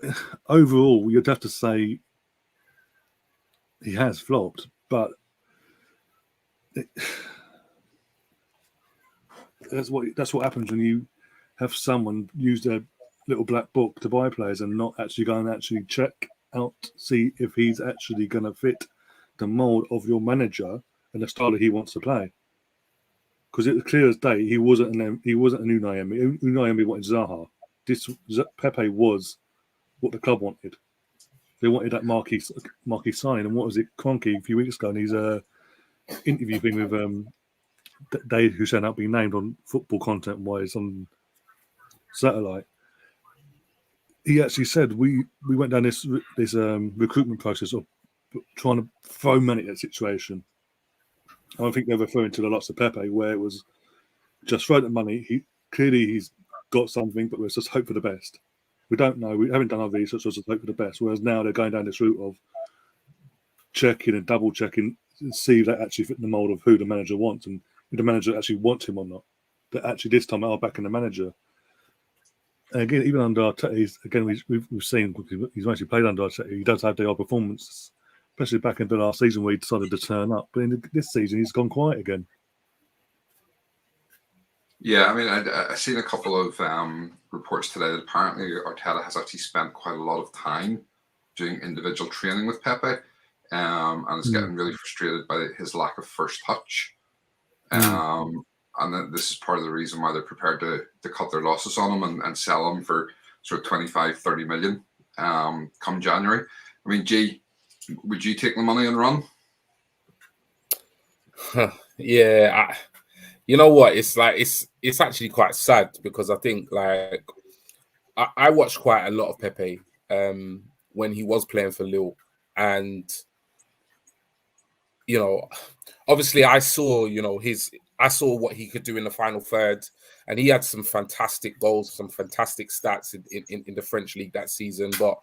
overall, you'd have to say he has flopped, but that's what happens when you have someone use their little black book to buy players and not actually go and actually check out, see if he's actually going to fit the mould of your manager and the style that he wants to play. Because it was clear as day he wasn't a Unai Emery. Unai Emery wanted Zaha. Pepe was what the club wanted. They wanted that marquee signing. And what was it, Cronky, a few weeks ago, and he's interview thing with Dave, who's ended up being named on football content wise on satellite. He actually said we went down this recruitment process of trying to throw money at that situation. I don't think they're referring to the lots of Pepe, where it was just throw the money. He's got something, but let's just hope for the best. We don't know. We haven't done our research, so let's just hope for the best. Whereas now they're going down this route of checking and double checking and see if that actually fit the mould of who the manager wants and if the manager actually wants him or not. That actually this time I'll back in the manager. again, even under Arteta, we've seen he's actually played under Arteta. He does have the odd performances, especially back in the last season where he decided to turn up. But in this season, he's gone quiet again.
Yeah, I mean, I've seen a couple of reports today that apparently Arteta has actually spent quite a lot of time doing individual training with Pepe, and is getting really frustrated by his lack of first touch. And then this is part of the reason why they're prepared to cut their losses on him and sell him for sort of 25, 30 million come January. I mean, G, would you take the money and run?
Yeah, you know what? It's like it's actually quite sad because I think like I watched quite a lot of Pepe when he was playing for Lille, and you know, obviously I saw what he could do in the final third, and he had some fantastic goals, some fantastic stats in the French league that season. But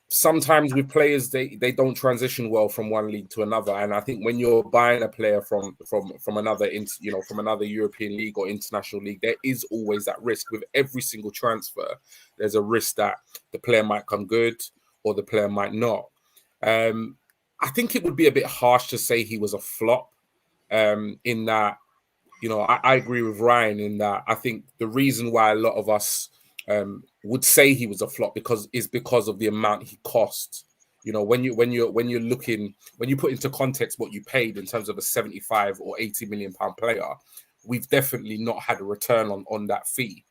sometimes with players, they don't transition well from one league to another. And I think when you're buying a player from another from another European league or international league, there is always that risk with every single transfer. There's a risk that the player might come good or the player might not. I think it would be a bit harsh to say he was a flop. In that, I agree with Ryan in that I think the reason why a lot of us would say he was a flop because of the amount he cost. When you put into context what you paid in terms of a 75 or 80 million pound player, we've definitely not had a return on that fee.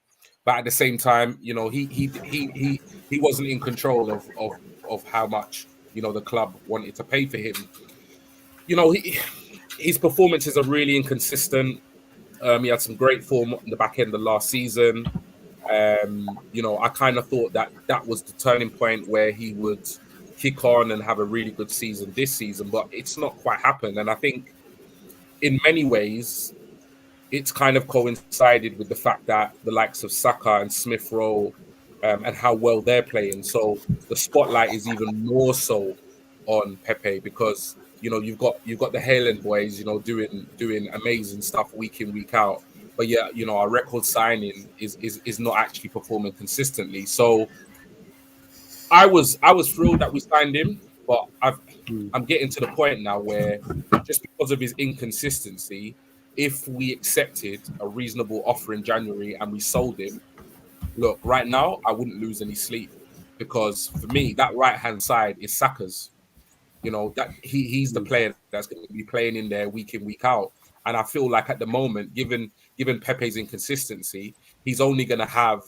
But at the same time, he wasn't in control of how much the club wanted to pay for him. His performances are really inconsistent. He had some great form in the back end of last season. I kind of thought that was the turning point where he would kick on and have a really good season this season, but it's not quite happened. And I think in many ways, it's kind of coincided with the fact that the likes of Saka and Smith Rowe and how well they're playing. So the spotlight is even more so on Pepe because you've got the Haaland boys doing amazing stuff week in, week out. But yeah, our record signing is not actually performing consistently. So I was thrilled that we signed him, but I'm getting to the point now where just because of his inconsistency, if we accepted a reasonable offer in January and we sold him, look, right now I wouldn't lose any sleep because for me that right hand side is Saka's. That he's the player that's going to be playing in there week in, week out. And I feel like at the moment, given Pepe's inconsistency, he's only going to have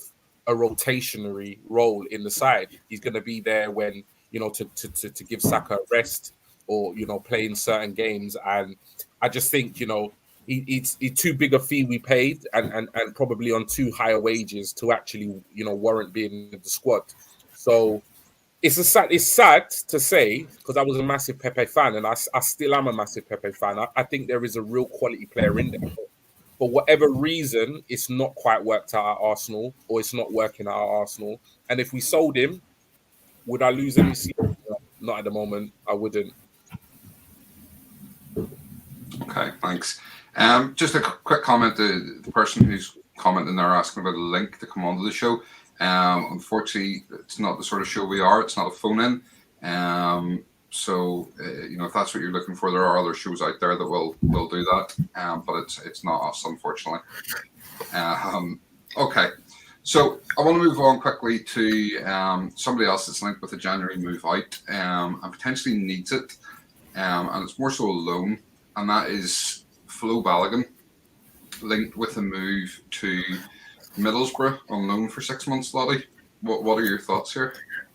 a rotationary role in the side. He's going to be there when, to give Saka a rest or, play in certain games. And I just think, it's too big a fee we paid and probably on too high a wages to actually, warrant being in the squad. So it's sad to say because I was a massive Pepe fan and I still am a massive Pepe fan. I think there is a real quality player in there. For whatever reason, it's not quite worked out at Arsenal or it's not working out at Arsenal. And if we sold him, would I lose any sleep? Not at the moment. I wouldn't.
Okay, thanks. Just a quick comment. The person who's commenting there asking about a link to come onto the show. Unfortunately, it's not the sort of show we are. It's not a phone-in. So if that's what you're looking for, there are other shows out there that will do that. But it's not us, unfortunately. Okay. So I want to move on quickly to somebody else that's linked with the January move out and potentially needs it. And it's more so a loan, and that is Flo Balogun, linked with a move to Middlesbrough on loan for 6 months. Lottie, what are your thoughts here?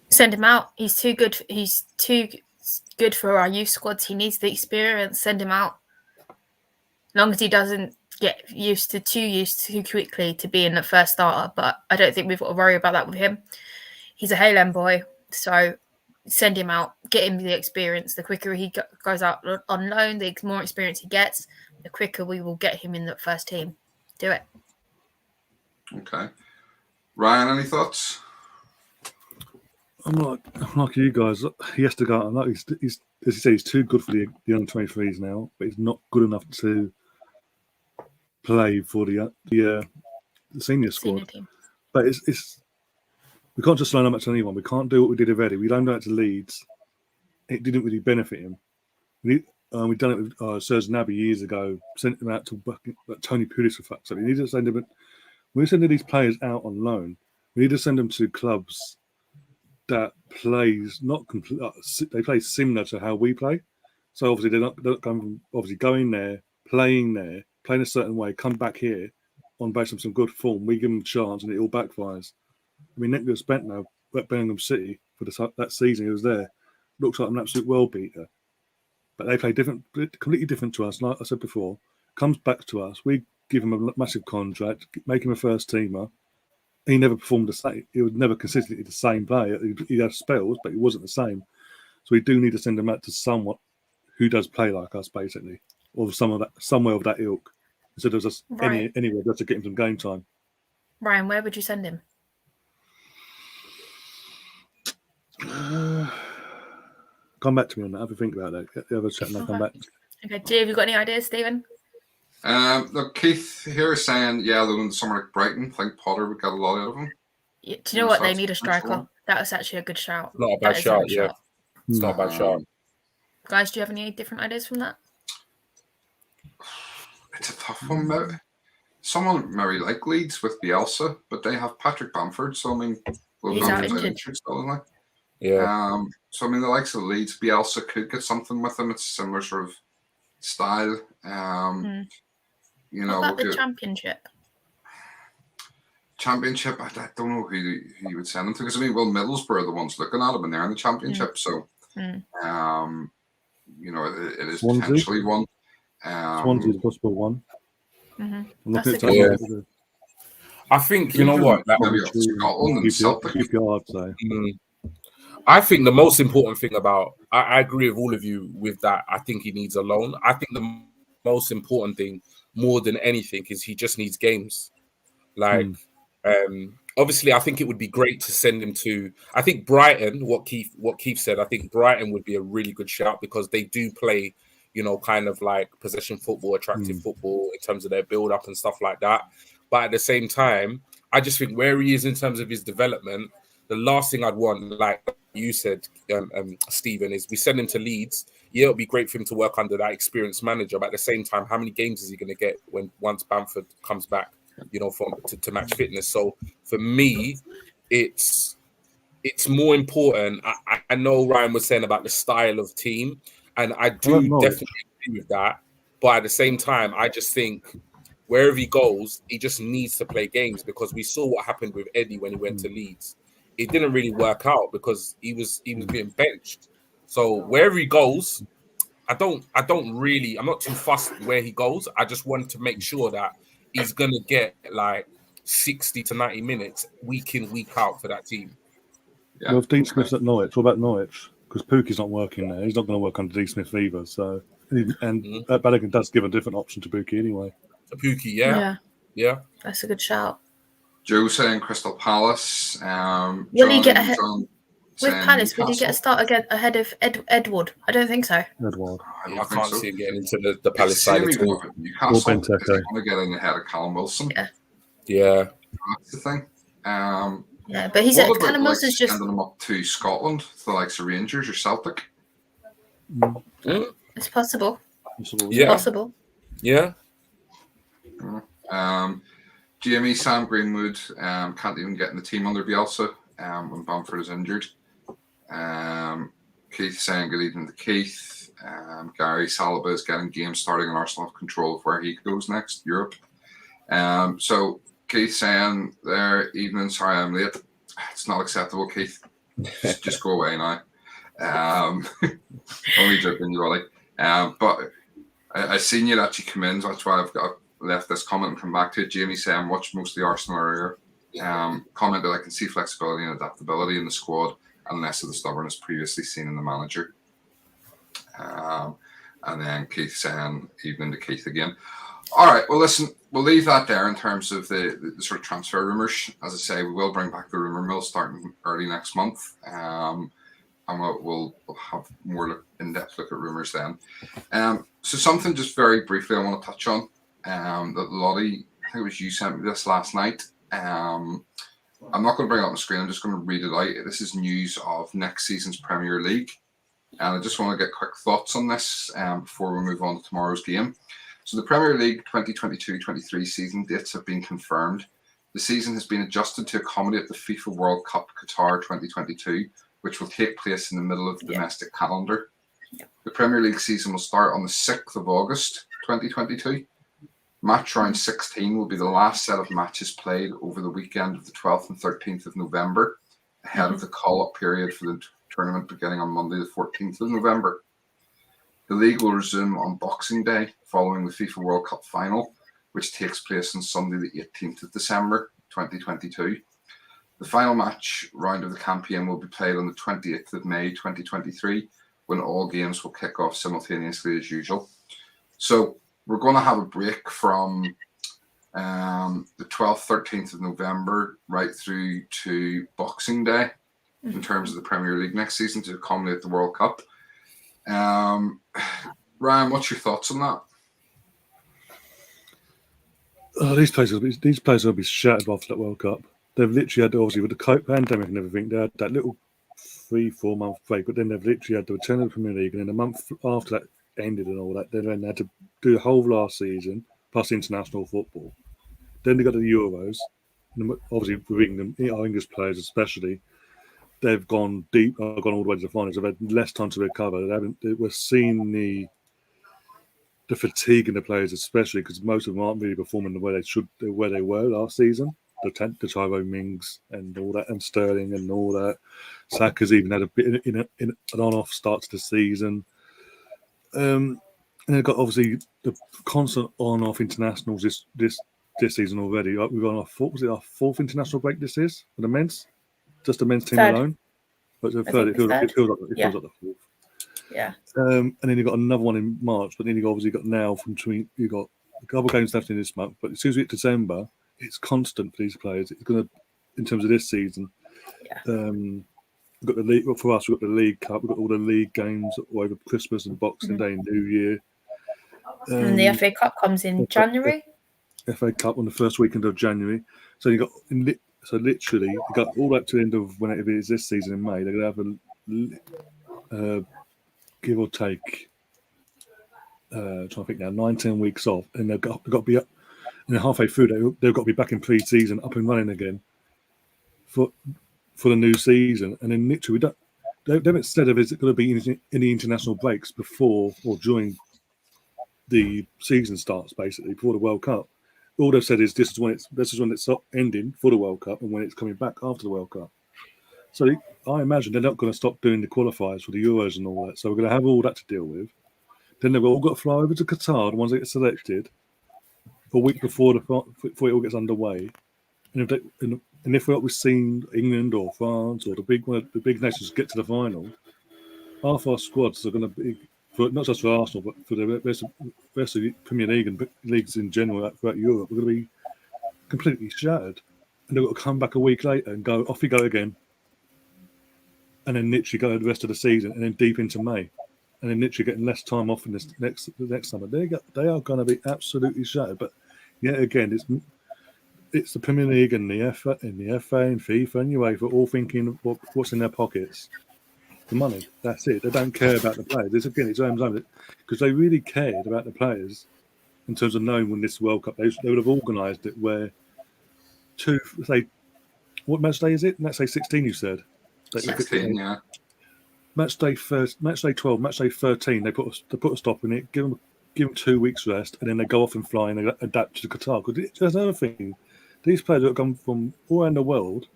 Send him out. He's too good. He's too good for our youth squads. He needs the experience. Send him out. As long as he doesn't get used too quickly to being the first starter. But I don't think we've got to worry about that with him. He's a Haaland boy, so send him out. Get him the experience. The quicker he goes out on loan, the more experience he gets, the quicker we will get him in the first team. Do it.
Okay. Ryan, any thoughts?
I'm like you guys. He has to go out. He's as you say, he's too good for the under 23s now, but he's not good enough to play for the senior squad.
Senior team.
But it's We can't just loan him out to anyone. We can't do what we did with Eddie. We loaned him out to Leeds. It didn't really benefit him. We've done it with Serge Gnabry years ago. Sent him out to Tony Pulis for fuck's sake. We need to send him. When we're sending these players out on loan, we need to send them to clubs that plays not they play similar to how we play. So obviously they're not going there, playing a certain way, come back here on based on some good form. We give them a chance and it all backfires. I mean, Nicholas Bentner at Birmingham City for that season he was there looks like an absolute world beater. But they play completely different to us. Like I said before, comes back to us. We give him a massive contract, make him a first teamer. He never performed the same. He was never consistently the same player. He had spells, but he wasn't the same. So we do need to send him out to someone who does play like us, basically, or somewhere of that ilk, instead of just anywhere just to get him some game time.
Ryan, where would you send him?
Come back to me on that. Have a think about that. Have a chat and I'll come back.
Okay, have you got any ideas, Stephen?
Look, Keith here is saying, yeah, they're in somewhere like Brighton. I think Potter would get a lot out of him.
Yeah, do you know what? They need a striker. That was actually a good shout.
Not a bad shout, yeah. It's not a bad shout.
Guys, do you have any different ideas from that?
It's a tough one. Someone maybe like Leeds with Bielsa, but they have Patrick Bamford, so I mean,
he's out injured
still, isn't he?
Yeah.
So I mean, the likes of Leeds, Bielsa could get something with them. It's a similar sort of style. You know,
what about the Championship?
Championship, I don't know who you would send them to, because I mean, well, Middlesbrough are the ones looking at him, and they're in the Championship, so you know, it is
Swansea?
potentially one.
Swansea's a possible one.
That's a good one.
I think, you know what?
Scotland and Celtic.
QPR, I'd say.
I think the most important thing about, I agree with all of you with that. I think he needs a loan. I think the most important thing, more than anything, is he just needs games. Like, obviously, I think it would be great to send him to, I think Brighton, what Keith said, I think Brighton would be a really good shout, because they do play, you know, kind of like possession football, attractive football in terms of their build up and stuff like that. But at the same time, I just think where he is in terms of his development, the last thing I'd want, like you said, Stephen, is we send him to Leeds. Yeah, it'll be great for him to work under that experienced manager. But at the same time, how many games is he going to get once Bamford comes back, you know, to match fitness? So for me, it's more important. I know Ryan was saying about the style of team, and I do definitely agree with that. But at the same time, I just think wherever he goes, he just needs to play games, because we saw what happened with Eddie when he went to Leeds. It didn't really work out because he was being benched. So wherever he goes, I'm not too fussed where he goes. I just want to make sure that he's gonna get like 60 to 90 minutes week in, week out for that team.
Yeah. Well, if Dean Smith's at Norwich, what about Norwich? Because Pookie's not working there. He's not going to work under Dean Smith either. So, and Balogun does give a different option to Pookie anyway.
To Pookie, yeah.
That's a good shout.
Joe saying Crystal Palace.
Will he get ahead with Palace? Will he get a start again ahead of Edward? I don't think so.
Edward.
I can't see him getting into the Palace side at all.
Newcastle want to get in ahead of Callum Wilson.
Yeah.
That's the thing.
Yeah, but he's Callum Wilson's just
sending him up to Scotland, to the likes of Rangers or Celtic.
It's possible.
Yeah.
Possible.
Yeah.
Jamie, Sam Greenwood can't even get in the team under Bielsa when Bamford is injured. Keith saying good evening to Keith. Gary, Saliba is getting games starting, and Arsenal have control of where he goes next, Europe. So Keith saying there, evening, sorry I'm late. It's not acceptable, Keith. Just go away now. Only joking, you Ollie. But I seen you actually come in, so that's why I've left this comment and come back to it. Jamie saying, watch most of the Arsenal area. Comment that I can see flexibility and adaptability in the squad and less of the stubbornness previously seen in the manager. And then Keith saying, evening to Keith again. All right, well, listen, we'll leave that there in terms of the sort of transfer rumours. As I say, we will bring back the rumour mill starting early next month. And we'll have more in-depth look at rumours then. So something just very briefly I want to touch on that Lottie, I think it was you sent me this last night. I'm not going to bring it up on the screen. I'm just going to read it out. This is news of next season's Premier League. And I just want to get quick thoughts on this before we move on to tomorrow's game. So the Premier League 2022-23 season dates have been confirmed. The season has been adjusted to accommodate the FIFA World Cup Qatar 2022, which will take place in the middle of the domestic calendar. The Premier League season will start on the 6th of August 2022. Match round 16 will be the last set of matches played over the weekend of the 12th and 13th of November, ahead of the call-up period for the tournament beginning on Monday, the 14th of November. The league will resume on Boxing Day following the FIFA World Cup final, which takes place on Sunday, the 18th of December 2022. The final match round of the campaign will be played on the 28th of May 2023, when all games will kick off simultaneously as usual. So we're going to have a break from the 12th, 13th of November right through to Boxing Day in terms of the Premier League next season to accommodate the World Cup. Ryan, what's your thoughts on that?
Oh, these players will be shattered after that World Cup. They've literally had, obviously, with the COVID pandemic and everything, they had that little 3-4 month break, but then they've literally had the return of the Premier League, and then a month after that ended and all that, they then had to do the whole last season, plus international football. Then they got the Euros, and obviously with England, our English players especially, they've gone deep, gone all the way to the finals. They've had less time to recover. We're seeing the fatigue in the players, especially because most of them aren't really performing the way they were last season. The Tyrone Mings and all that, and Sterling and all that. Saka's even had a bit in an on-off start to the season. And they've got obviously the constant on-off internationals this season already. We've on our fourth international break. This is for the men's, just the men's team alone. But the third, it feels like the fourth.
Yeah.
And then you've got another one in March, but then you've obviously got now you've got a couple of games left in this month. But as soon as we hit December, it's constant for these players. It's going to, in terms of this season.
Yeah.
We've got the league. For us, we've got the League Cup. We've got all the league games over Christmas and Boxing Day and New Year.
And the FA Cup comes in January.
FA Cup on the first weekend of January. So literally, you got all that to the end of whenever it is this season in May. They're going to have a give or take, trying to think now, 9-10 weeks off, and they've got to be up. And halfway through, they've got to be back in pre-season, up and running again for the new season. And then literally, they haven't said if it's going to be any international breaks before or during the season starts, basically before the World Cup. All they've said is this is when it's ending for the World Cup and when it's coming back after the World Cup. So I imagine they're not going to stop doing the qualifiers for the Euros and all that. So we're going to have all that to deal with. Then they've all got to fly over to Qatar, the ones that get selected, a week before it all gets underway. And if we've seen England or France or the big nations get to the final, half our squads are going to be, not just for Arsenal, but for the rest of the Premier League and leagues in general throughout Europe, we're going to be completely shattered. And they've got to come back a week later and go, off we go again. And then literally go the rest of the season and then deep into May. And then literally getting less time off in the next summer. They are going to be absolutely shattered. But yet again, it's the Premier League and the FA and FIFA and UEFA all thinking what's in their pockets. The money. That's it. They don't care about the players. It's own because they really cared about the players in terms of knowing when this World Cup, they would have organised it where what match day is it? Match day 16, you said?
16, yeah.
Match day 12, match day 13. They put a stop in it. Give them 2 weeks rest, and then they go off and fly and they adapt to Qatar. Because there's another thing. These players that have come from all around the world,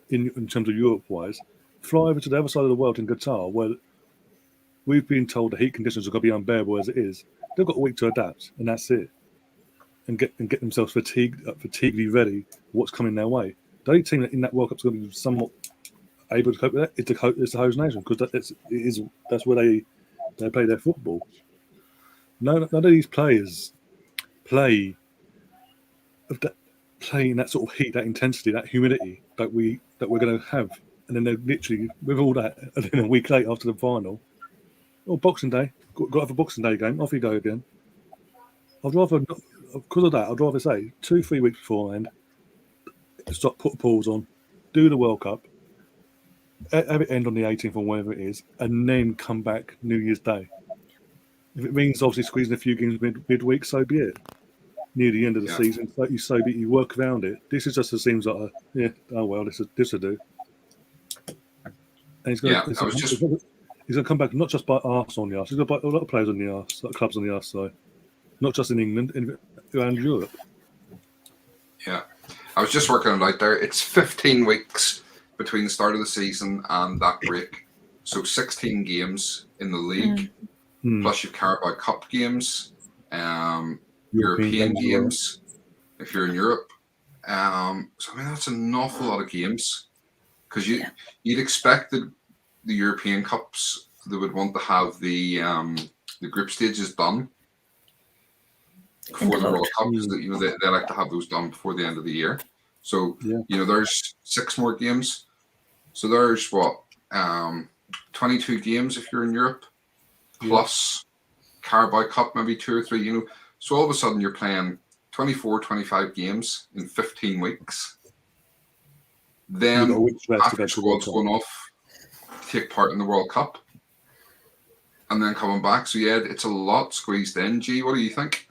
in terms of Europe-wise, fly over to the other side of the world in Qatar, where we've been told the heat conditions are going to be unbearable as it is. They've got a week to adapt, and that's it. And get themselves fatiguely ready for what's coming their way. The only team in that World Cup is going to be somewhat able to cope with that is the host nation, because that's where they play their football. None of these players play in that sort of heat, that intensity, that humidity that we're going to have, and then they're literally with all that, and then a week late after the final, Boxing Day, got to have a Boxing Day game, off you go again. I'd rather, because of that, I'd rather say 2-3 weeks beforehand, put a pause on, do the World Cup, have it end on the 18th or whatever it is, and then come back New Year's Day. If it means obviously squeezing a few games midweek, so be it. Near the end of the season, so be it. You work around it. This is just seems like oh well, this will do. And he's going to come back not just by arse on the arse. He's going to bite a lot of players on the arse, like clubs on the arse. So not just in England, around Europe.
Yeah, I was just working it out there. It's 15 weeks between the start of the season and that break. So 16 games in the league, plus you've Carabao Cup games, European games if you're in Europe. So I mean that's an awful lot of games because you'd expect that the European Cups they would want to have the group stages done before the World Cup because they like to have those done before the end of the year. So there's 6 more games. So there's 22 games if you're in Europe, plus Carabao Cup maybe 2 or 3. So all of a sudden you're playing 24, 25 games in 15 weeks. Then after squads going off to take part in the World Cup, and then coming back. So it's a lot squeezed in. G, what do you think?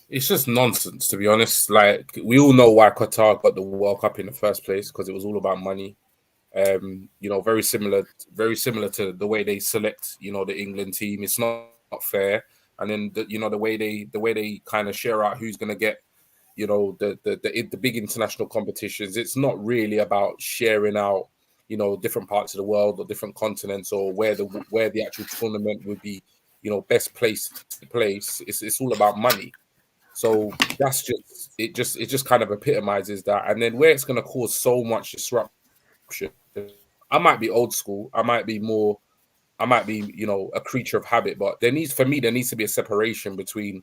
It's just nonsense, to be honest. Like, we all know why Qatar got the World Cup in the first place, because it was all about money. Very similar to the way they select, the England team. It's not fair. And then the way they kind of share out who's going to get, the big international competitions. It's not really about sharing out, different parts of the world or different continents or where the actual tournament would be, best placed to place. It's all about money. So that's just kind of epitomizes that. And then where it's going to cause so much disruption, I might be old school. I might be, a creature of habit, but there needs to be a separation between,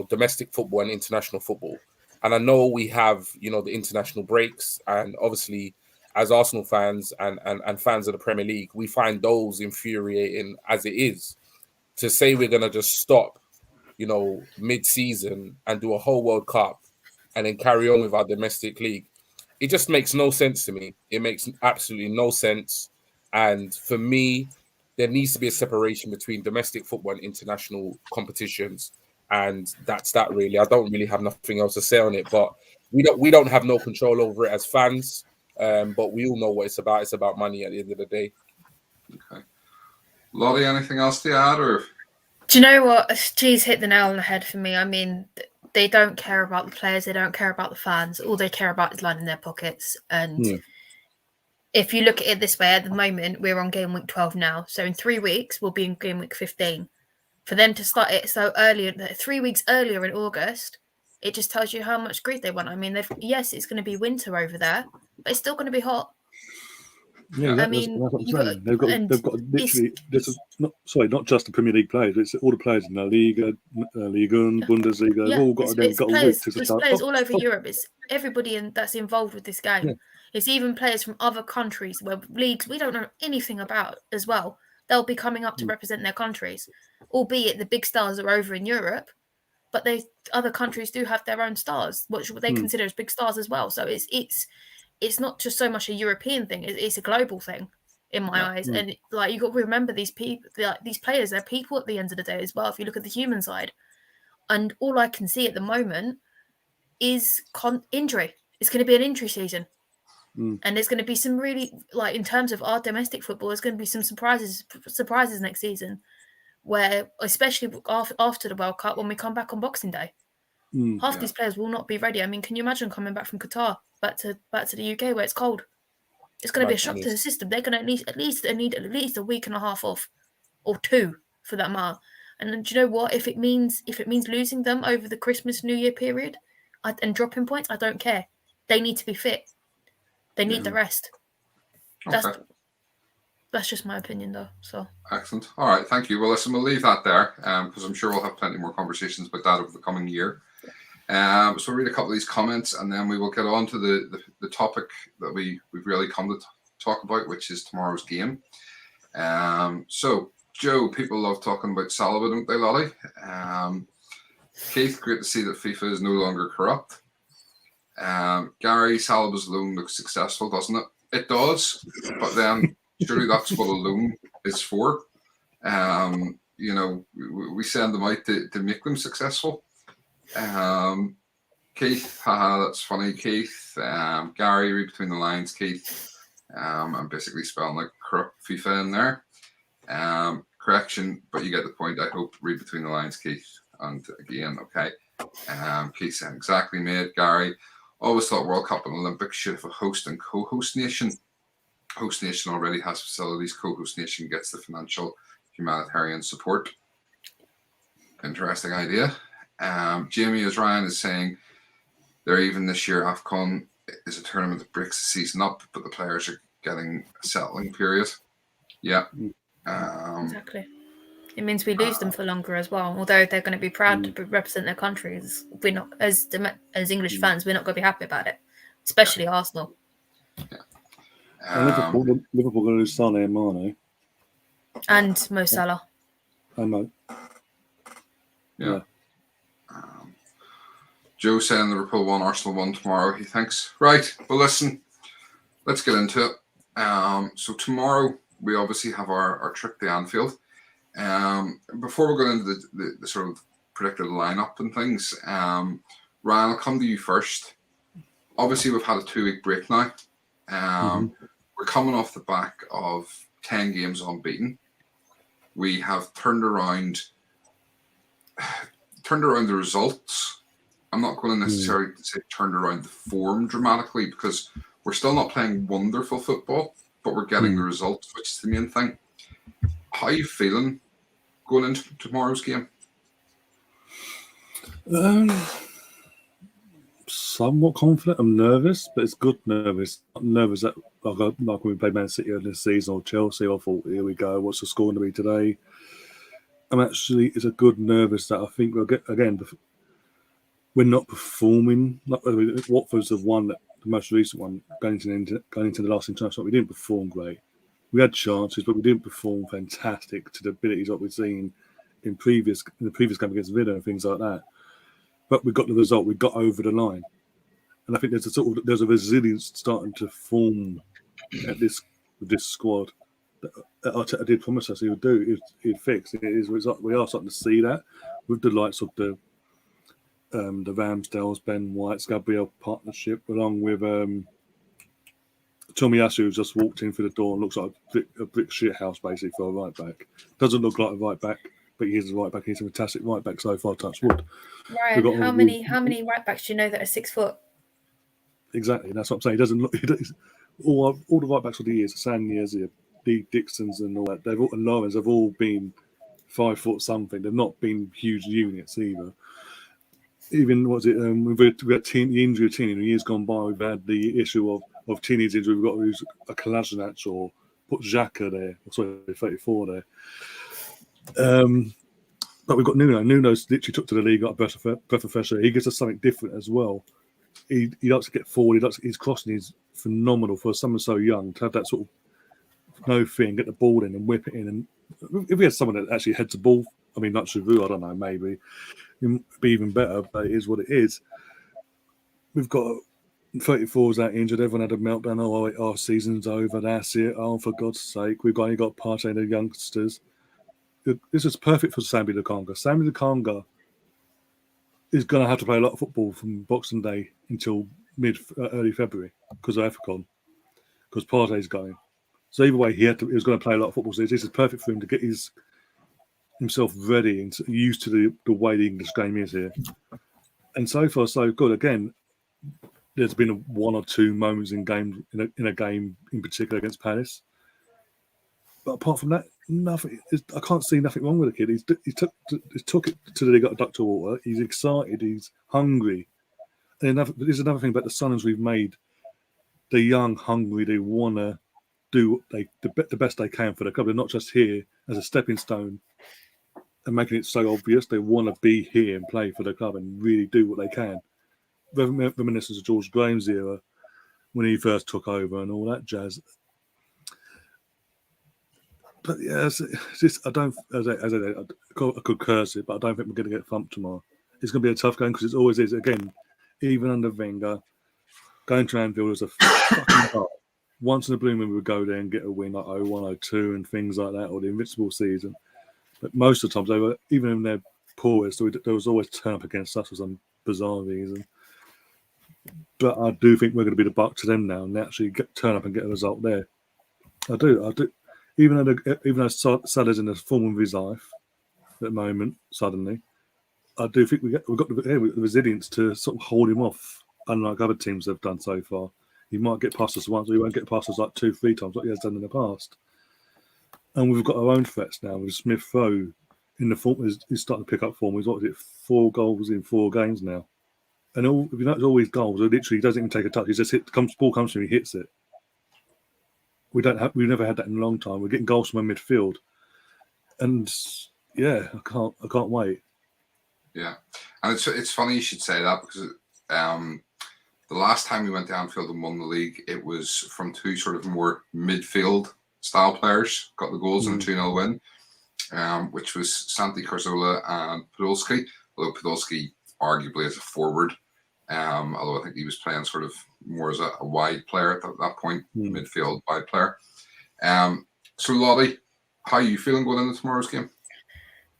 domestic football and international football. And I know we have, the international breaks, and obviously as Arsenal fans and fans of the Premier League, we find those infuriating as it is. To say we're going to just stop, mid-season and do a whole World Cup and then carry on with our domestic league, it just makes no sense to me. It makes absolutely no sense. And for me, there needs to be a separation between domestic football and international competitions. And that's that, really. I don't really have nothing else to say on it, but we don't have no control over it as fans. But we all know what it's about. It's about money at the end of the day.
Okay. Lottie, anything else to add? Or
do you know what? G's hit the nail on the head for me. I mean, they don't care about the players. They don't care about the fans. All they care about is lining their pockets. And if you look at it this way, at the moment, we're on game week 12 now. So in 3 weeks, we'll be in game week 15. For them to start it so early, 3 weeks earlier in August, it just tells you how much grief they want. I mean, yes, it's going to be winter over there, but it's still going to be hot.
Yeah, that's what I'm saying. They've got literally. This is not just the Premier League players. It's all the players in the Liga, Bundesliga. They've all got
players all over Europe. It's everybody that's involved with this game. Yeah. It's even players from other countries where leagues we don't know anything about as well. They'll be coming up to represent their countries, albeit the big stars are over in Europe. But other countries do have their own stars, which they consider as big stars as well. So it's not just so much a European thing; it's a global thing in my eyes. And you got to remember these people, these players, they're people at the end of the day as well. If you look at the human side, and all I can see at the moment is injury. It's going to be an injury season, and there's going to be some really in terms of our domestic football, there's going to be some surprises next season. Where, especially after the World Cup, when we come back on Boxing Day, half these players will not be ready. I mean, can you imagine coming back from Qatar back to the UK where it's cold? It's going to be a shock to the system. They're going to need at least a week and a half off, or 2 for that matter. And then, do you know what? If it means losing them over the Christmas New Year period and dropping points, I don't care. They need to be fit. They need the rest. Okay. That's just my opinion, though. So
excellent. All right, thank you. Well, listen, we'll leave that there because I'm sure we'll have plenty more conversations about that over the coming year. So we'll read a couple of these comments, and then we will get on to the topic that we've really come to talk about, which is tomorrow's game. So, Joe, people love talking about Saliba, don't they, Lolly? Keith, great to see that FIFA is no longer corrupt. Gary Saliba's loan looks successful, doesn't it? It does, but then surely that's what a loan is for. You know, we send them out to make them successful. Keith, haha, that's funny, Keith. Gary, read between the lines, Keith. I'm basically spelling like corrupt FIFA in there. Correction, but you get the point. I hope. Read between the lines, Keith. And again, okay. Keith said exactly, mate. Gary, always thought World Cup and Olympics should have a host and co-host nation. Host nation already has facilities. Co-host nation gets the financial humanitarian support. Interesting idea. Jamie, as Ryan is saying, they're even this year. AFCON is a tournament that breaks the season up, but the players are getting a settling period. Yeah.
Exactly. It means we lose them for longer as well. Although they're going to be proud to represent their countries, we're not, as English fans, we're not going to be happy about it, especially Arsenal.
Yeah. Liverpool going to lose Sané and Mane.
And Mo Salah.
I know.
Yeah. Joe saying Liverpool won, Arsenal won tomorrow, he thinks. Right, well, listen, let's get into it. So tomorrow, we obviously have our trip to Anfield. Before we go into the sort of predicted lineup and things, Ryan, I'll come to you first. Obviously, we've had a 2-week break now. We're coming off the back of 10 games unbeaten. We have turned around the results. I'm not going to necessarily say turned around the form dramatically, because we're still not playing wonderful football, but we're getting the results, which is the main thing. How are you feeling going into tomorrow's game?
Somewhat confident. I'm nervous, but it's good nervous. I'm nervous that like when we played Man City this season or Chelsea, I thought, here we go, what's the score going to be today? It's a good nervous that I think we'll get again. We're not performing. Watford's the most recent one going into the last international. We didn't perform great. We had chances, but we didn't perform fantastic to the abilities that we've seen in the previous game against Villa and things like that. But we got the result. We got over the line, and I think there's a resilience starting to form at this squad. Arteta did promise us he would do. He'd fix. We are starting to see that with the likes of the Ramsdales, Ben White's, Gabriel partnership, along with Tomiyasu, who's just walked in through the door and looks like a brick shit house basically for a right back. Doesn't look like a right back, but he is a right back. He's a fantastic right back so far. Touch wood.
Ryan, how many right backs do you know that are 6 foot?
Exactly, that's what I'm saying. He doesn't look. All the right backs of the years, Sanniers, D Dixons, and all that. And Lawrence have all been 5 foot something. They've not been huge units either. Even we've had the injury of Tini in the years gone by. We've had the issue of Tini's injury. We've got to use a Kolasinac or put Xhaka there. Sorry, 34 there. But we've got Nuno. Nuno's literally took to the league, got a breath of fresh air. He gives us something different as well. He likes to get forward. His crossing is phenomenal for someone so young to have that sort of no fear and get the ball in and whip it in. And if we had someone that actually heads the ball, I mean, not Giroud, I don't know, maybe it'd be even better. But it is what it is. We've got 34's out injured. Everyone had a meltdown. Oh, our season's over. That's it. Oh, for God's sake, we've only got Partey and the youngsters. This is perfect for Sambi Lukanga. Sambi Lukanga is going to have to play a lot of football from Boxing Day until early February because of AFCON, because Partey's going. So either way, he was going to play a lot of football. So this is perfect for him to get himself ready and used to the way the English game is here. And so far, so good. Again, there's been one or two moments in a game in particular against Palace. But apart from that, nothing. I can't see nothing wrong with the kid. He took it to the got duck to water. He's excited. He's hungry. And there's another thing about the signings we've made. They're young, hungry. They want to do the best they can for the club. They're not just here as a stepping stone and making it so obvious. They want to be here and play for the club and really do what they can. Reminiscence of George Graham's era when he first took over and all that jazz. But yeah, it's just, I don't. As I could curse it, but I don't think we're going to get thumped tomorrow. It's going to be a tough game because it always is. Again, even under Wenger, going to Anfield was a fucking part. Once in a blue moon, we would go there and get a win like 0-1, 0-2 and things like that, or the Invincible season. But most of the times, they were, even when they're poorest, there was always turn up against us for some bizarre reason. But I do think we're going to be the buck to them now and they actually turn up and get a result there. I do. Even though Salah's in the form of his life at the moment, suddenly, I do think we've got the resilience to sort of hold him off, unlike other teams have done so far. He might get past us once, or he won't get past us like 2-3 times, like he has done in the past. And we've got our own threats now with Smith Rowe in the form. He's starting to pick up form. He's 4 goals in 4 games now. And if you notice all his goals, literally he doesn't even take a touch. He just ball comes to him, he hits it. We've never had that in a long time. We're getting goals from our midfield, and yeah, I can't wait.
Yeah, and it's funny you should say that because the last time we went to Anfield and won the league, it was from 2 sort of more midfield style players got the goals in a 2-0 win, which was Santi Cazorla and Podolski. Although Podolski arguably as a forward, although I think he was playing sort of more as a wide player at that point, midfield wide player. So Lottie, how are you feeling going into tomorrow's game?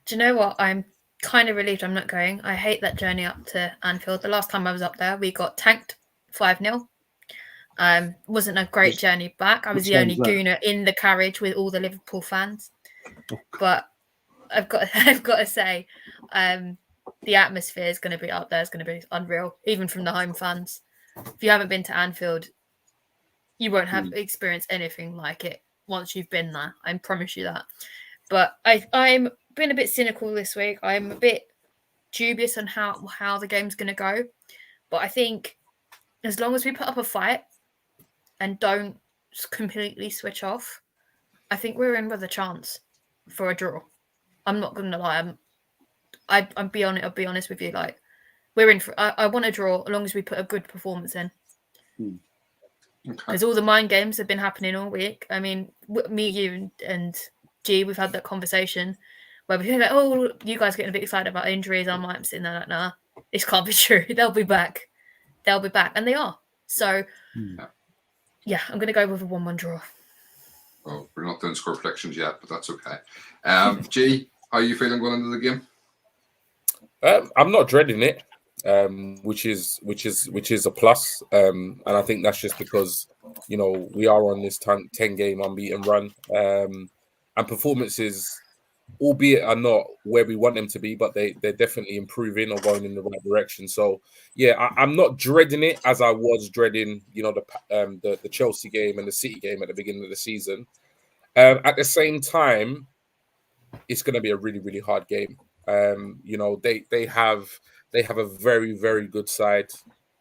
Do you know what? I'm kind of relieved I'm not going. I hate that journey up to Anfield. The last time I was up there, we got tanked 5-0. Wasn't a great journey back. I was the only gooner in the carriage with all the Liverpool fans. But I've got to say, the atmosphere is going to be up there. It's going to be unreal, even from the home fans. If you haven't been to Anfield, you won't have experienced anything like it once you've been there. I promise you that. But I'm been a bit cynical this week. I'm a bit dubious on how the game's going to go. But I think as long as we put up a fight and don't completely switch off, I think we're in with a chance for a draw. I'm not going to lie. I'll be honest with you. Like, we're in for. I want a draw as long as we put a good performance in. Because all the mind games have been happening all week. I mean, me, you, and G, we've had that conversation where we feel like, oh, you guys getting a bit excited about injuries. I'm sitting there like, nah, this can't be true. They'll be back. And they are. So, yeah, I'm going to go with a 1-1 draw.
Well, we're not doing score predictions yet, but that's okay. G, how are you feeling going into the game?
I'm not dreading it, which is a plus. And I think that's just because, we are on this 10-game unbeaten run. And performances, albeit are not where we want them to be, but they're definitely improving or going in the right direction. So yeah, I'm not dreading it as I was dreading, the Chelsea game and the City game at the beginning of the season. At the same time, it's going to be a really, really hard game. They have a very, very good side.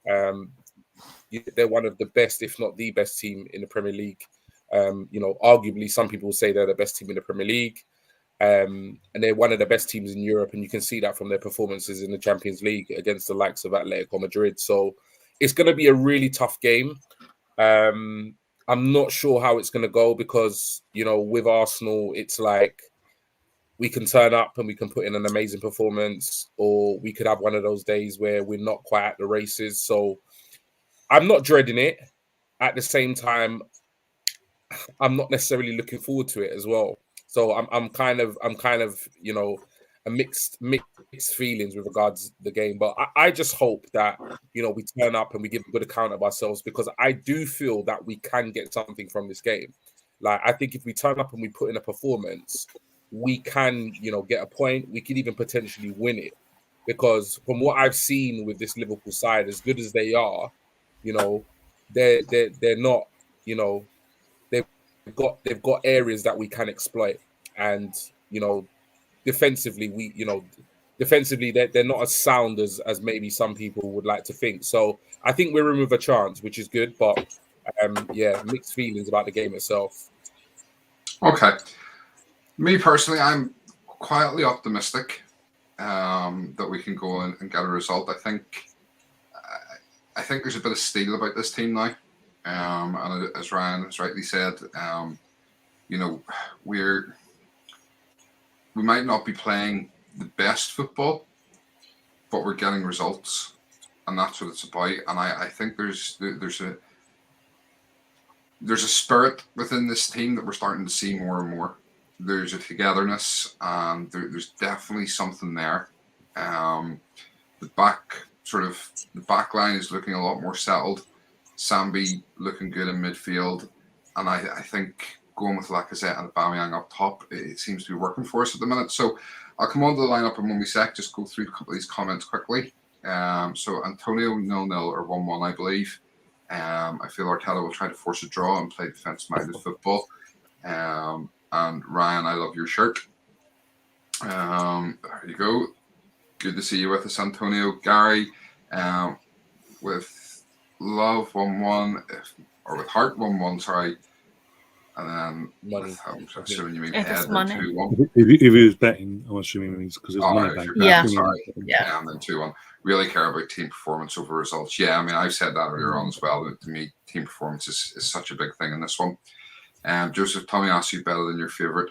They're one of the best, if not the best team in the Premier League. Arguably, some people say they're the best team in the Premier League. And they're one of the best teams in Europe, and you can see that from their performances in the Champions League against the likes of Atletico Madrid. So it's going to be a really tough game. I'm not sure how it's going to go because, with Arsenal, it's like we can turn up and we can put in an amazing performance, or we could have one of those days where we're not quite at the races. So I'm not dreading it. At the same time, I'm not necessarily looking forward to it as well. So I'm kind of a mixed feelings with regards to the game. But I just hope that we turn up and we give a good account of ourselves, because I do feel that we can get something from this game. Like, I think if we turn up and we put in a performance, we can get a point. We could even potentially win it, because from what I've seen with this Liverpool side, as good as they are, they're not they've got areas that we can exploit, and defensively they're not as sound as maybe some people would like to think. So I think we're in with a chance, which is good, but mixed feelings about the game itself.
Okay, me personally, I'm quietly optimistic that we can go and get a result. I think there's a bit of steel about this team now. And as Ryan has rightly said, we might not be playing the best football, but we're getting results. and that's what it's about. And I think there's a spirit within this team that we're starting to see more and more. There's a togetherness, and there's definitely something there. The back line is looking a lot more settled. Sambi looking good in midfield, and I think going with Lacazette and Aubameyang up top, it seems to be working for us at the minute. So I'll come on to the lineup in 1 sec. Just go through a couple of these comments quickly. So Antonio 0-0 or 1-1, I believe. I feel Arteta will try to force a draw and play defence-minded football. And Ryan, I love your shirt. There you go. Good to see you with us, Antonio. Gary, with love 1-1, or with heart 1-1, sorry. And then
Money.
I'm assuming you mean
If it's
head
money.
2-1.
If he was betting, I'm assuming it means because it's money
if
bank.
you're betting,
Yeah.
sorry.
Yeah.
And then 2-1. Really care about team performance over results. Yeah, I mean, I've said that earlier on as well. That to me, team performance is such a big thing in this one. Joseph, Tommy asked you better than your favourite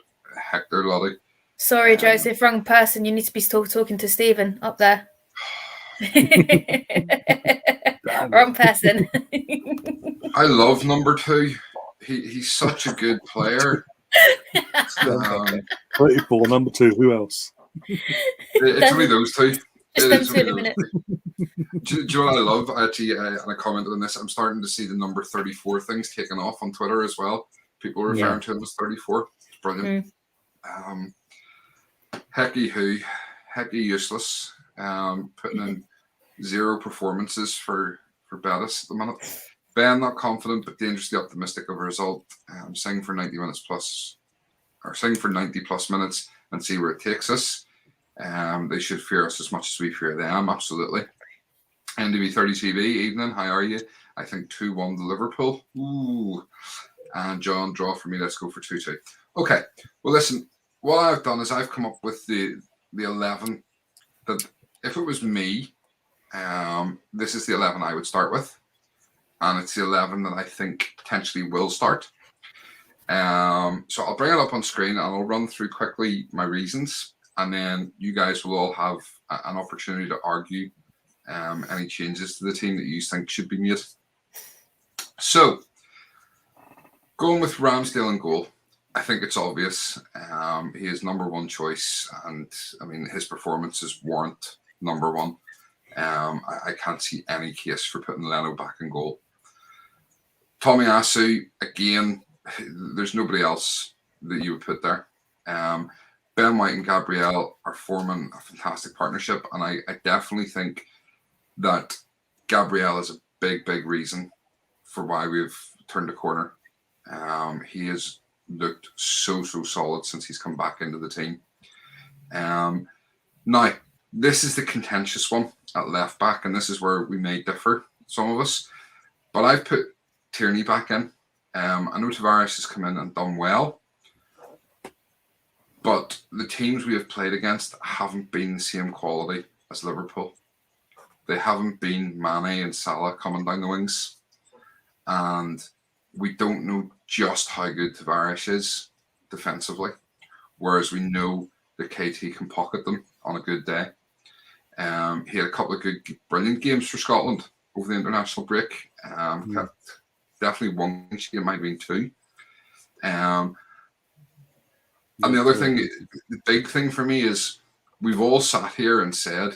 Hector, Lottie.
Sorry, Joseph, wrong person. You need to be still talking to Stephen up there. Wrong person.
I love number 2. He's such a good player.
34, number 2. Who else?
It's only those two.
Just
It
them
is
two at
only
the
those
minute.
two. Do you know what I love? Actually, and I commented on this. I'm starting to see the number 34 things taken off on Twitter as well. People referring to him as 34. It's brilliant. Hecky useless. Putting in 0 performances for Betis at the minute. Ben, not confident but dangerously optimistic of a result. Sing for 90 minutes plus, or sing for 90 plus minutes and see where it takes us. They should fear us as much as we fear them. Absolutely. NDB30TV, evening. How are you? I think 2-1 to Liverpool. Ooh. And John, draw for me. Let's go for 2-2. Okay. Well, listen. What I've done is I've come up with the 11 that if it was me, this is the 11 I would start with. And it's the 11 that I think potentially will start. So I'll bring it up on screen and I'll run through quickly my reasons. And then you guys will all have an opportunity to argue any changes to the team that you think should be made. So, going with Ramsdale in goal, I think it's obvious. He is number 1 choice. And, I mean, his performances warrant number 1. I can't see any case for putting Leno back in goal. Tomiyasu, again, there's nobody else that you would put there. Ben White and Gabriel are forming a fantastic partnership, and I definitely think that Gabriel is a big, big reason for why we've turned a corner. He has looked so solid since he's come back into the team. Now, this is the contentious one at left back, and this is where we may differ, some of us. But I've put Tierney back in. I know Tavares has come in and done well, but the teams we have played against haven't been the same quality as Liverpool. They haven't been Mane and Salah coming down the wings, and we don't know just how good Tavares is defensively, whereas we know that KT can pocket them on a good day. He had a couple of brilliant games for Scotland over the international break. Definitely one game, might have been 2. And the other thing, the big thing for me is we've all sat here and said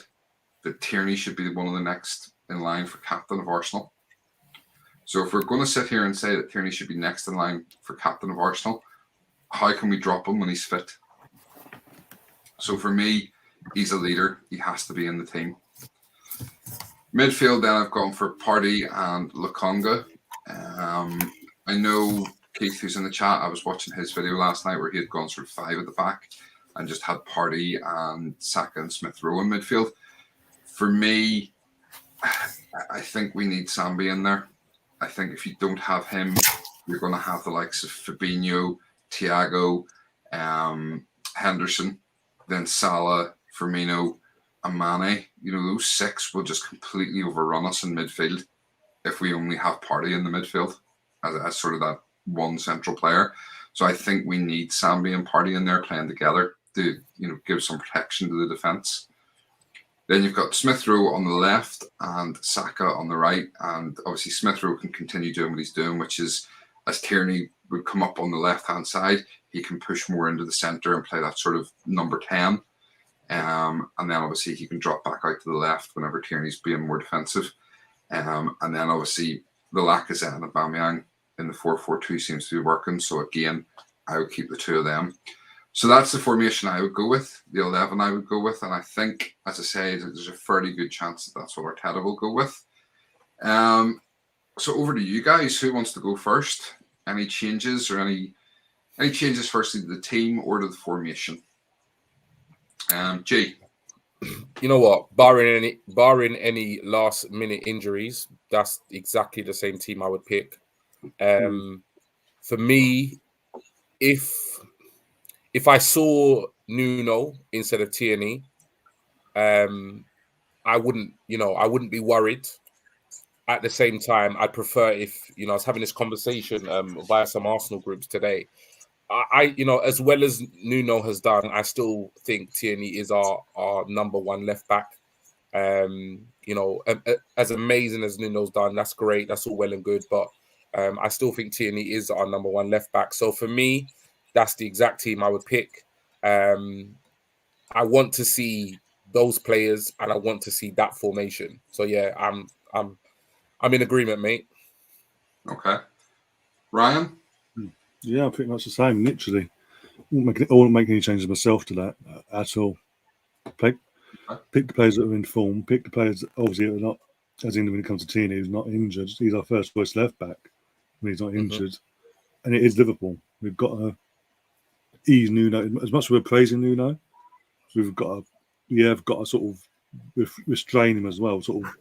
that Tierney should be one of the next in line for captain of Arsenal. So if we're going to sit here and say that Tierney should be next in line for captain of Arsenal, how can we drop him when he's fit? So for me, he's a leader. He has to be in the team. Midfield, then I've gone for Partey and Lokonga. I know Keith, who's in the chat, I was watching his video last night where he had gone sort of 5 at the back and just had Partey and Saka and Smith Rowe in midfield. For me, I think we need Sambi in there. I think if you don't have him, you're going to have the likes of Fabinho, Thiago, Henderson, then Salah, Firmino, and Mane. You know, those 6 will just completely overrun us in midfield if we only have Partey in the midfield as sort of that one central player. So I think we need Sambi and Partey in there playing together to, you know, give some protection to the defence. Then you've got Smith Rowe on the left and Saka on the right. And obviously Smith Rowe can continue doing what he's doing, which is as Tierney would come up on the left-hand side, he can push more into the centre and play that sort of number 10. And then obviously he can drop back out to the left whenever Tierney's being more defensive. And then obviously the Lacazette and Aubameyang in the 4-4-2 seems to be working. So again, I would keep the two of them. So that's the formation I would go with, the 11 I would go with. And I think, as I say, there's a fairly good chance that that's what Arteta will go with. So over to you guys. Who wants to go first? Any changes or any changes firstly to the team or to the formation? G.
You know what? Barring any last minute injuries, that's exactly the same team I would pick. For me, if I saw Nuno instead of Tierney, I wouldn't be worried. At the same time, I'd prefer if, I was having this conversation via some Arsenal groups today. I as well as Nuno has done, I still think Tierney is our number one left back. As amazing as Nuno's done, that's great. That's all well and good. But I still think Tierney is our number one left back. So for me, that's the exact team I would pick. I want to see those players and I want to see that formation. So yeah, I'm in agreement, mate.
Okay. Ryan?
Yeah, pretty much the same, literally. I won't make any changes myself to that at all. Pick the players that are in form. Pick the players that obviously are not, as in when it comes to Tierney, who's not injured. He's our first choice left back when he's not injured. And it is Liverpool. We've got to ease Nuno. As much as we're praising Nuno, we've got to sort of restrain him as well, sort of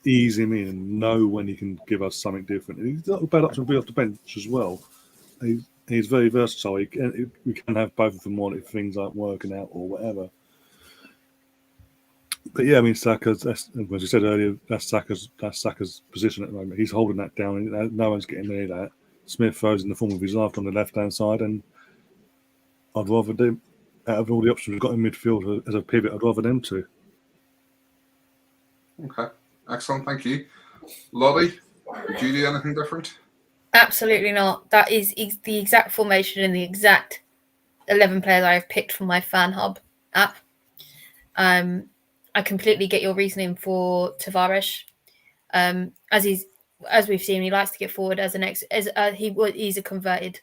ease him in and know when he can give us something different. He's not bad up to be off the bench as well. He's very versatile. We can have both of them on if things aren't working out or whatever. But yeah, I mean, Saka's, as you said earlier, that's Saka's position at the moment. He's holding that down. No one's getting near that. Smith throws in the form of his life on the left-hand side, and I'd rather them, out of all the options we've got in midfield as a pivot, I'd rather them two.
Okay, excellent. Thank you. Lottie, would you do anything different?
Absolutely not. That is the exact formation and the exact 11 players I have picked from my Fan Hub app. I completely get your reasoning for Tavares. As we've seen, he likes to get forward he's a converted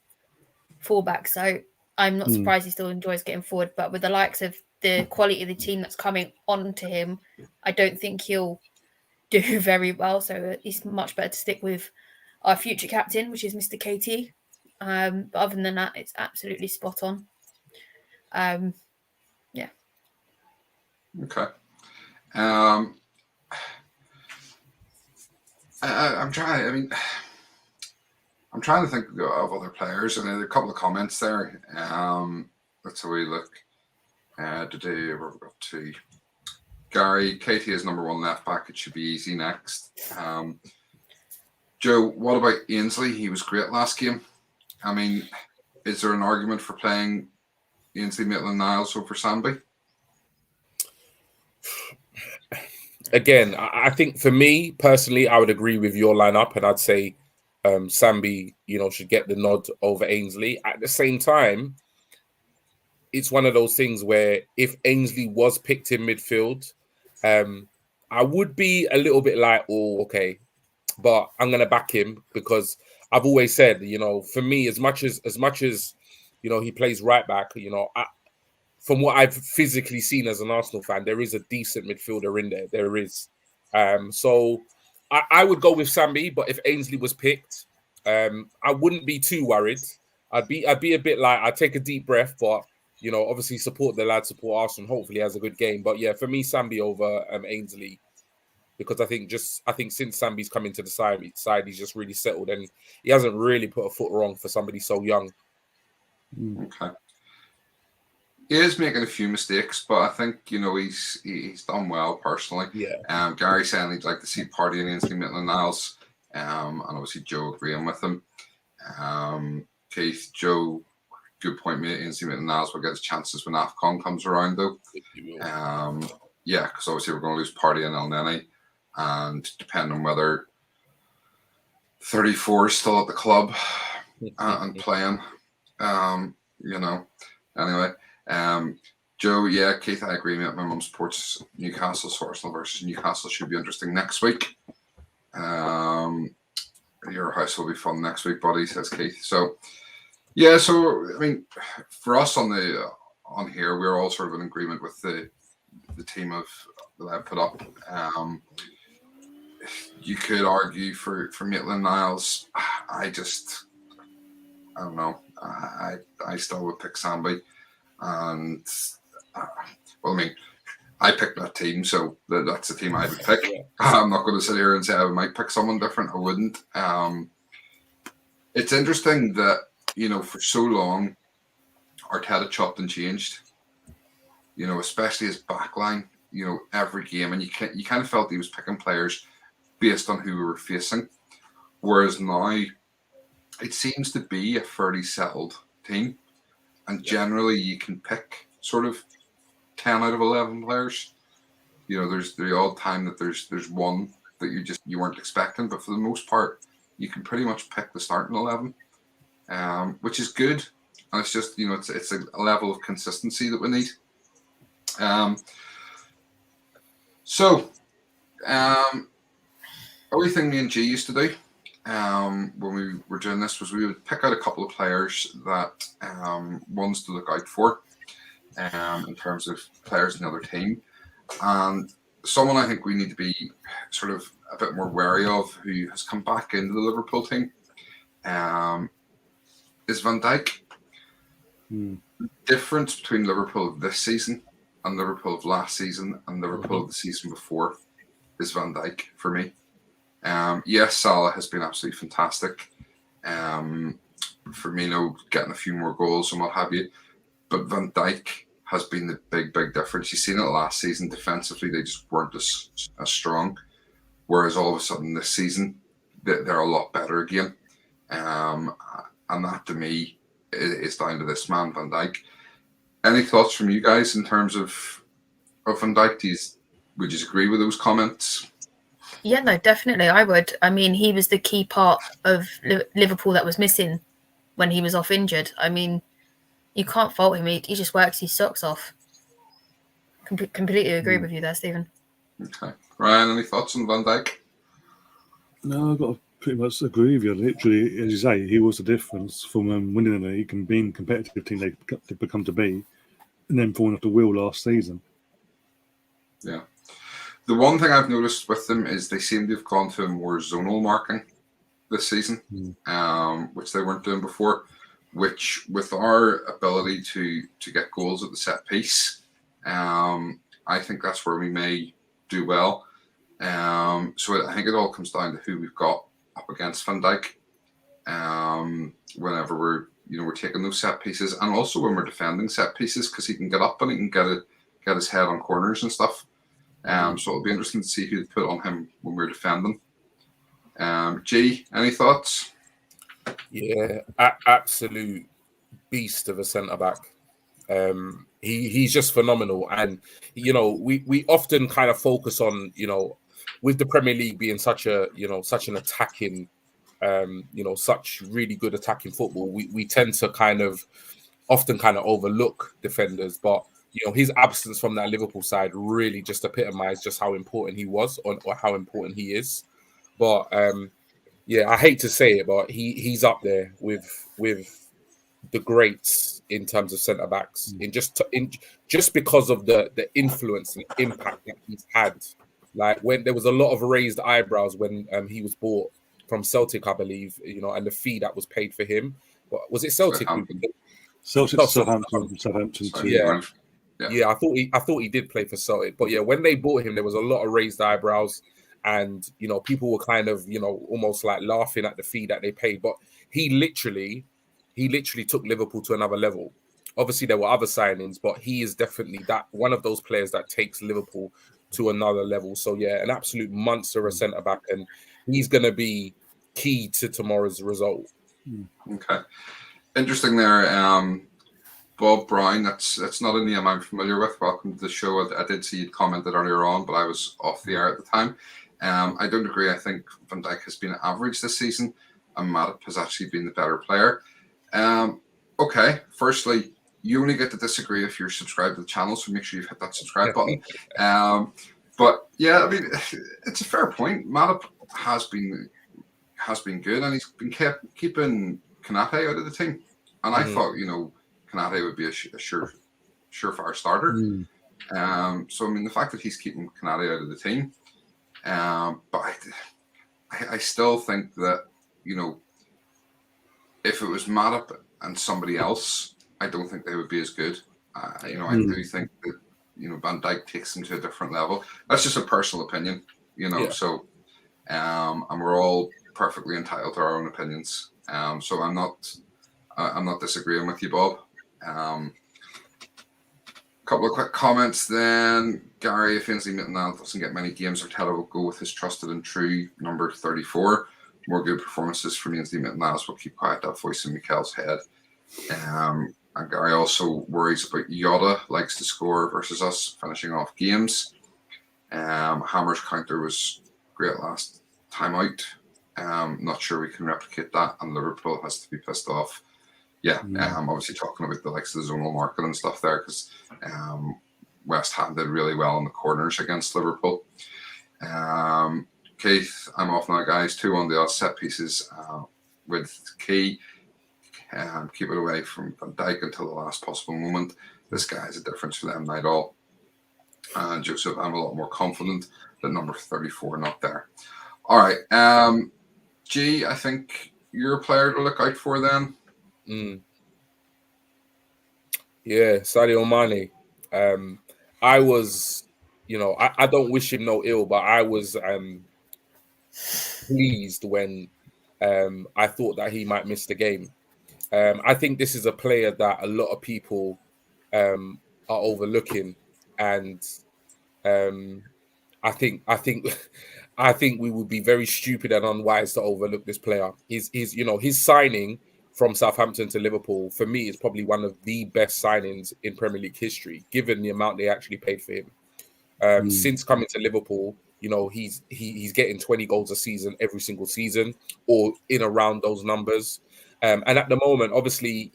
fullback. So I'm not surprised he still enjoys getting forward. But with the likes of the quality of the team that's coming on to him, I don't think he'll do very well. So it's much better to stick with our future captain, which is Mr. KT. But other than that, it's absolutely spot on. Yeah.
Okay. I'm trying to think of other players, and there are a couple of comments there. Let's have a look. Today we've got to Gary. KT is number one left back. It should be easy next. Joe, what about Ainsley? He was great last game. I mean, is there an argument for playing Ainsley, Maitland-Niles over Sambi?
Again, I think for me personally, I would agree with your lineup, and I'd say Sambi, should get the nod over Ainsley. At the same time, it's one of those things where if Ainsley was picked in midfield, I would be a little bit like, oh, okay, but I'm going to back him because I've always said, for me, as much as he plays right back, from what I've physically seen as an Arsenal fan, there is a decent midfielder in there. There is. So I would go with Sambi, but if Ainsley was picked, I wouldn't be too worried. I'd be a bit like, I'd take a deep breath, but, obviously support the lad, support Arsenal. Hopefully he has a good game. But yeah, for me, Sambi over Ainsley, because I think since Sambi's come into the side, he's just really settled and he hasn't really put a foot wrong for somebody so young.
Okay. He is making a few mistakes, but I think he's done well personally.
Yeah.
Gary saying he'd like to see Partey and Ainsley Maitland-Niles, and obviously Joe agreeing with him. Keith, Joe, good point, mate. Ainsley Maitland-Niles will get his chances when AFCON comes around, though. yeah, because obviously we're going to lose Party and El Nene, and depending on whether 34 is still at the club and playing, you know. Anyway, Joe, yeah, Keith, I agree. My mum supports Newcastle, so Arsenal versus Newcastle should be interesting next week. Your house will be fun next week, buddy, says Keith. So, yeah, so I mean, for us on here, we're all sort of in agreement with the team that I put up. You could argue for Maitland-Niles. I don't know. I still would pick Sambi, and well, I mean, I picked that team, so that's the team I would pick. I'm not going to sit here and say I might pick someone different. I wouldn't. It's interesting that, you know, for so long, Arteta chopped and changed. You know, especially his backline. You know, every game, and you kind of felt he was picking players based on who we were facing. Whereas now, it seems to be a fairly settled team, and generally you can pick sort of 10 out of 11 players. You know, there's the odd time that there's one that you weren't expecting, but for the most part, you can pretty much pick the starting 11, which is good. And it's just, you know, it's a level of consistency that we need. Everything me and G used to do when we were doing this was we would pick out a couple of players that ones to look out for in terms of players in the other team. And someone I think we need to be sort of a bit more wary of, who has come back into the Liverpool team, is Van Dijk. The difference between Liverpool of this season and Liverpool of last season and Liverpool of the season before is Van Dijk for me. Yes, Salah has been absolutely fantastic. Firmino getting a few more goals and what have you. But Van Dijk has been the big difference. You've seen it last season. Defensively, they just weren't as strong. Whereas all of a sudden this season, they're a lot better again. And that, to me, is down to this man, Van Dijk. Any thoughts from you guys in terms of Van Dijk? Would you agree with those comments?
Yeah, no, definitely, I would. I mean, he was the key part of Liverpool that was missing when he was off injured. I mean, you can't fault him. He just works his socks off. Completely agree with you there, Stephen.
Okay. Ryan, any thoughts on Van Dijk?
No, I've got to pretty much agree with you. Literally, as you say, he was the difference from winning the league and being competitive team they become to be, and then falling off the wheel last season.
Yeah. The one thing I've noticed with them is they seem to have gone to a more zonal marking this season, which they weren't doing before. Which, with our ability to get goals at the set piece, I think that's where we may do well. So I think it all comes down to who we've got up against Van Dijk. Whenever we're taking those set pieces, and also when we're defending set pieces, because he can get up and he can get his head on corners and stuff. So it'll be interesting to see who to put on him when we're defending. G, any thoughts?
Yeah, absolute beast of a centre back. He's just phenomenal, and you know we often kind of focus on, you know, with the Premier League being such an attacking, such really good attacking football. We tend to often overlook defenders, but you know, his absence from that Liverpool side really just epitomized just how important he was or how important he is. But yeah, I hate to say it, but he's up there with the greats in terms of centre backs, just because of the influence and impact that he's had. Like, when there was a lot of raised eyebrows when he was bought from Celtic, I believe, you know, and the fee that was paid for him. But was it Celtic?
Southampton too.
Yeah, I thought he did play for Celtic, but yeah, when they bought him, there was a lot of raised eyebrows, and you know, people were kind of, you know, almost like laughing at the fee that they paid. But he literally took Liverpool to another level. Obviously, there were other signings, but he is definitely that one of those players that takes Liverpool to another level. So yeah, an absolute monster of centre back, and he's going to be key to tomorrow's result.
Okay, interesting there. Bob Brown. That's not a name I'm familiar with. Welcome to the show. I did see you commented earlier on, but I was off the air at the time. I don't agree. I think Van Dijk has been average this season, and Matip has actually been the better player. Okay, firstly, you only get to disagree if you're subscribed to the channel, so make sure you've hit that subscribe button. But yeah, I mean, it's a fair point. Matip has been good, and he's been keeping Konate out of the team. And I thought, Konate would be a surefire starter. So I mean, the fact that he's keeping Konate out of the team, but I still think that if it was Matip and somebody else, I don't think they would be as good. I do think that Van Dijk takes them to a different level. That's just a personal opinion, So, and we're all perfectly entitled to our own opinions. So I'm not disagreeing with you, Bob. Couple of quick comments then. Gary, if Ainsley Maitland doesn't get many games, Arteta will go with his trusted and true number 34. More good performances from Ainsley Maitland will keep quiet that voice in Mikel's head. And Gary also worries about Yoda, likes to score versus us, finishing off games. Hammer's counter was great last time out. Not sure we can replicate that, and Liverpool has to be pissed off. Yeah, I'm obviously talking about the likes of the zonal market and stuff there, because West Ham did really well on the corners against Liverpool. Keith, I'm off now, guys. 2 on the set pieces with Key. Keep it away from Van Dijk until the last possible moment. This guy is a difference for them night all. And Joseph, I'm a lot more confident that number 34 not there. All right. G, I think you're a player to look out for then.
Yeah, Sadio Mane. I was, I don't wish him no ill, but I was pleased when I thought that he might miss the game. I think this is a player that a lot of people are overlooking, and I think we would be very stupid and unwise to overlook this player. His signing from Southampton to Liverpool, for me, is probably one of the best signings in Premier League history, given the amount they actually paid for him. Since coming to Liverpool, he's getting 20 goals a season every single season, or in around those numbers. And at the moment, obviously,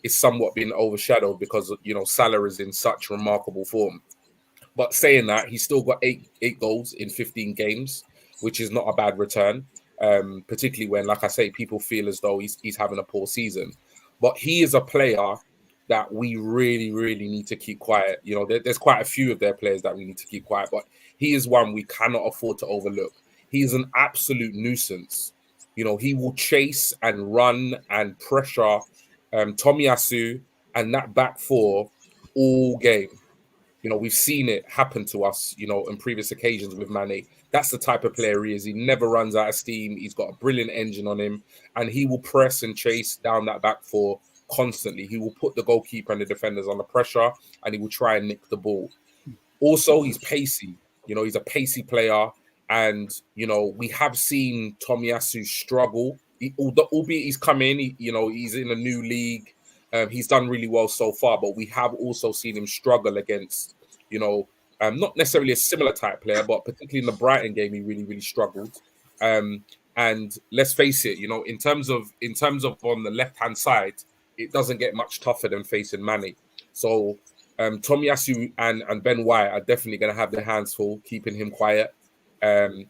it's somewhat been overshadowed because Salah is in such remarkable form. But saying that, he's still got eight goals in 15 games, which is not a bad return. Particularly when, like I say, people feel as though he's having a poor season. But he is a player that we really, really need to keep quiet. There's quite a few of their players that we need to keep quiet, but he is one we cannot afford to overlook. He is an absolute nuisance. He will chase and run and pressure Tomiyasu and that back four all game. We've seen it happen to us, on previous occasions with Mane. That's the type of player he is. He never runs out of steam. He's got a brilliant engine on him, and he will press and chase down that back four constantly. He will put the goalkeeper and the defenders under pressure, and he will try and nick the ball. Also, he's pacey. He's a pacey player, and, we have seen Tomiyasu struggle. Albeit he's come in, he's in a new league. He's done really well so far, but we have also seen him struggle against, not necessarily a similar type player, but particularly in the Brighton game, he really, really struggled. And let's face it, in terms of on the left-hand side, it doesn't get much tougher than facing Mane. So Tomiyasu and Ben White are definitely going to have their hands full, keeping him quiet.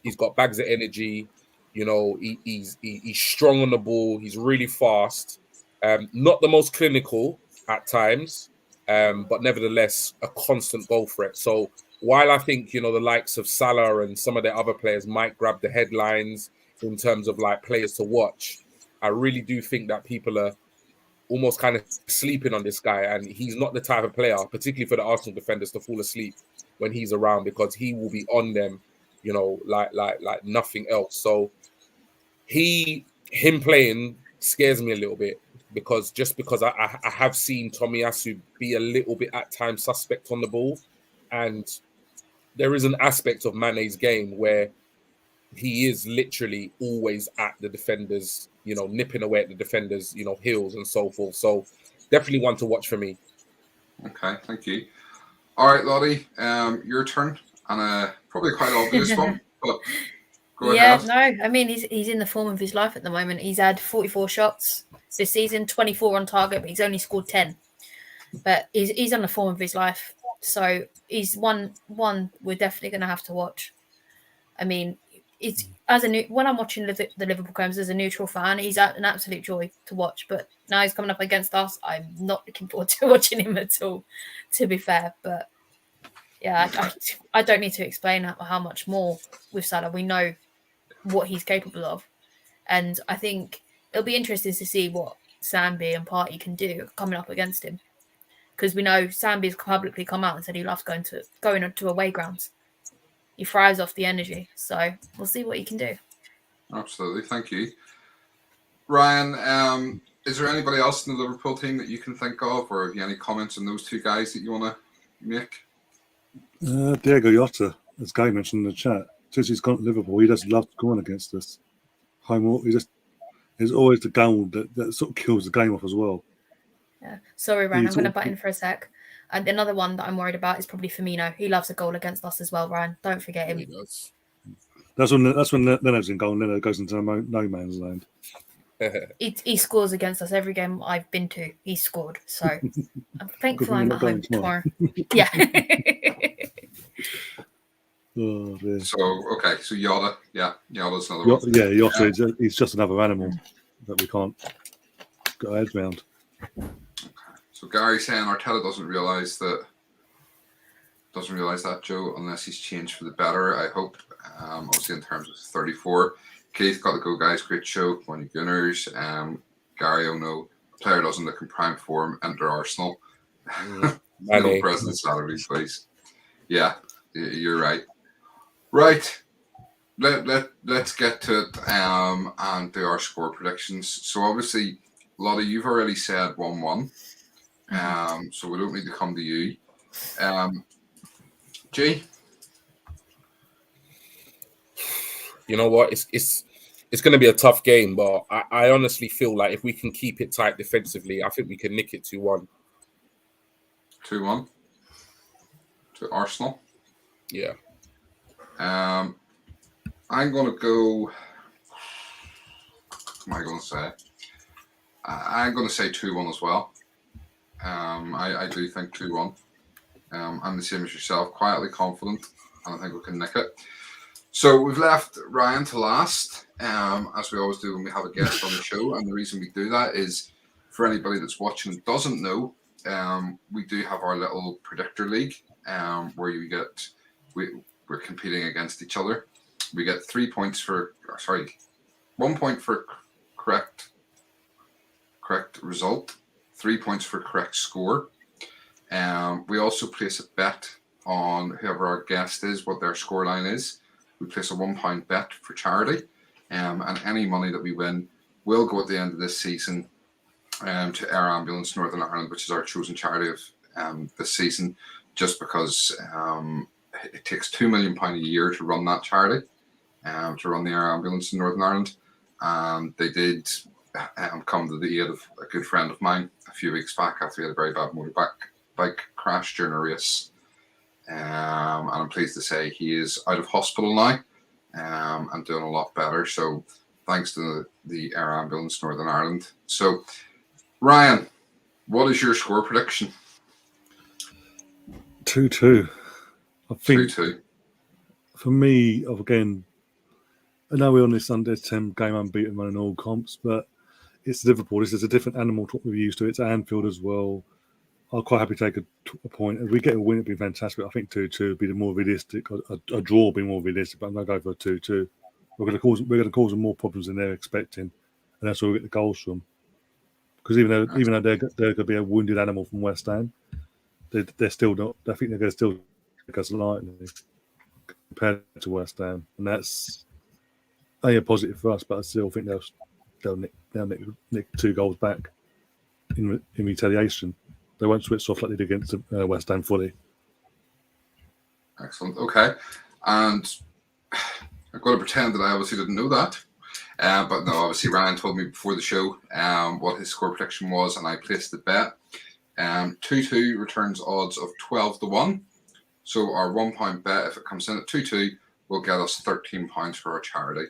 He's got bags of energy. He's strong on the ball. He's really fast. Not the most clinical at times, but nevertheless a constant goal threat. So while I think, the likes of Salah and some of the other players might grab the headlines in terms of like players to watch, I really do think that people are almost kind of sleeping on this guy, and he's not the type of player, particularly for the Arsenal defenders, to fall asleep when he's around, because he will be on them, like nothing else. So him playing scares me a little bit, because I have seen Tomiyasu be a little bit at times suspect on the ball, and there is an aspect of Mane's game where he is literally always at the defenders, nipping away at the defenders, heels and so forth. So definitely one to watch for me.
Okay, thank you. All right, Lottie, your turn, and probably quite obvious one, but go ahead.
No, I mean he's in the form of his life at the moment. He's had 44 shots this season, 24 on target, but he's only scored 10. But he's on the form of his life, so he's one we're definitely going to have to watch. I mean, it's when I'm watching the Liverpool games as a neutral fan, he's an absolute joy to watch. But now he's coming up against us. I'm not looking forward to watching him at all, to be fair. But yeah, I don't need to explain how much more with Salah. We know what he's capable of, and I think it'll be interesting to see what Sambi and Partey can do coming up against him, because we know Sambi's publicly come out and said he loves going to away grounds. He thrives off the energy, so we'll see what he can do.
Absolutely, thank you, Ryan. Is there anybody else in the Liverpool team that you can think of, or have you any comments on those two guys that you want to make?
Diego Jota, as Guy mentioned in the chat, since he's gone to Liverpool, he just loves scoring against us. There's always the goal that sort of kills the game off as well.
Yeah. Sorry, Ryan, I'm going to butt in for a sec. And another one that I'm worried about is probably Firmino. He loves a goal against us as well, Ryan. Don't forget him.
That's when Leno's in goal and Leno goes into no man's land.
He scores against us every game I've been to. He's scored. So I'm thankful I'm at home tomorrow. Yeah.
Oh, dear.
So Jota. Yeah, Jota's another one.
Yeah, Jota, he's just another animal that we can't get our heads around.
So Gary's saying Arteta doesn't realise that, Joe, unless he's changed for the better. I hope. Obviously, in terms of 34. Keith, got to go, guys. Great show. Morning Gunners. Gary, oh no, player doesn't look in prime form. Enter Arsenal. No present salary, please. Yeah, you're right. Right. Let's get to it and do our score predictions. So obviously, Lottie, you've already said 1-1. So we don't need to come to you. G?
You know what? It's going to be a tough game, but I honestly feel like if we can keep it tight defensively, I think we can nick it 2-1.
2-1 to Arsenal.
Yeah.
I'm going to go. What am I going to say? I'm going to say 2-1 as well. I do think 2-1. I'm the same as yourself, quietly confident, and I think we can nick it. So we've left Ryan to last, as we always do when we have a guest on the show. And the reason we do that is, for anybody that's watching and doesn't know, we do have our little predictor league, where we're competing against each other. We get 1 point for correct result, 3 points for correct score. We also place a bet on whoever our guest is, what their scoreline is. We place a £1 bet for charity, and any money that we win will go at the end of this season to Air Ambulance Northern Ireland, which is our chosen charity of this season, just because it takes £2 million a year to run that charity, to run the Air Ambulance in Northern Ireland. And they did come to the aid of a good friend of mine a few weeks back after he had a very bad motorbike crash during a race. And I'm pleased to say he is out of hospital now and doing a lot better. So thanks to the Air Ambulance Northern Ireland. So, Ryan, what is your score prediction?
2-2. I think
2-2.
For me, again, I know we're on this under 10 game unbeaten run in all comps, but it's Liverpool. This is a different animal to what we're used to. It's Anfield as well. I'm quite happy to take a point. If we get a win, it'd be fantastic. I think 2-2 would be the more realistic. A draw would be more realistic, but I'm going to go for a 2-2. We're going to cause them more problems than they're expecting, and that's where we get the goals from. Because even though they're going to be a wounded animal from West Ham, they're still not. I think they're going to still take us lightly compared to West Ham, and that's only a positive for us. But I still think they'll nick 2 goals back in retaliation. They won't switch off like they did against West Ham fully.
Excellent. Okay. And I've got to pretend that I obviously didn't know that. But no, obviously Ryan told me before the show what his score prediction was, and I placed the bet. 2-2 returns odds of 12-1. So our £1 bet, if it comes in at 2-2, will get us £13 for our charity.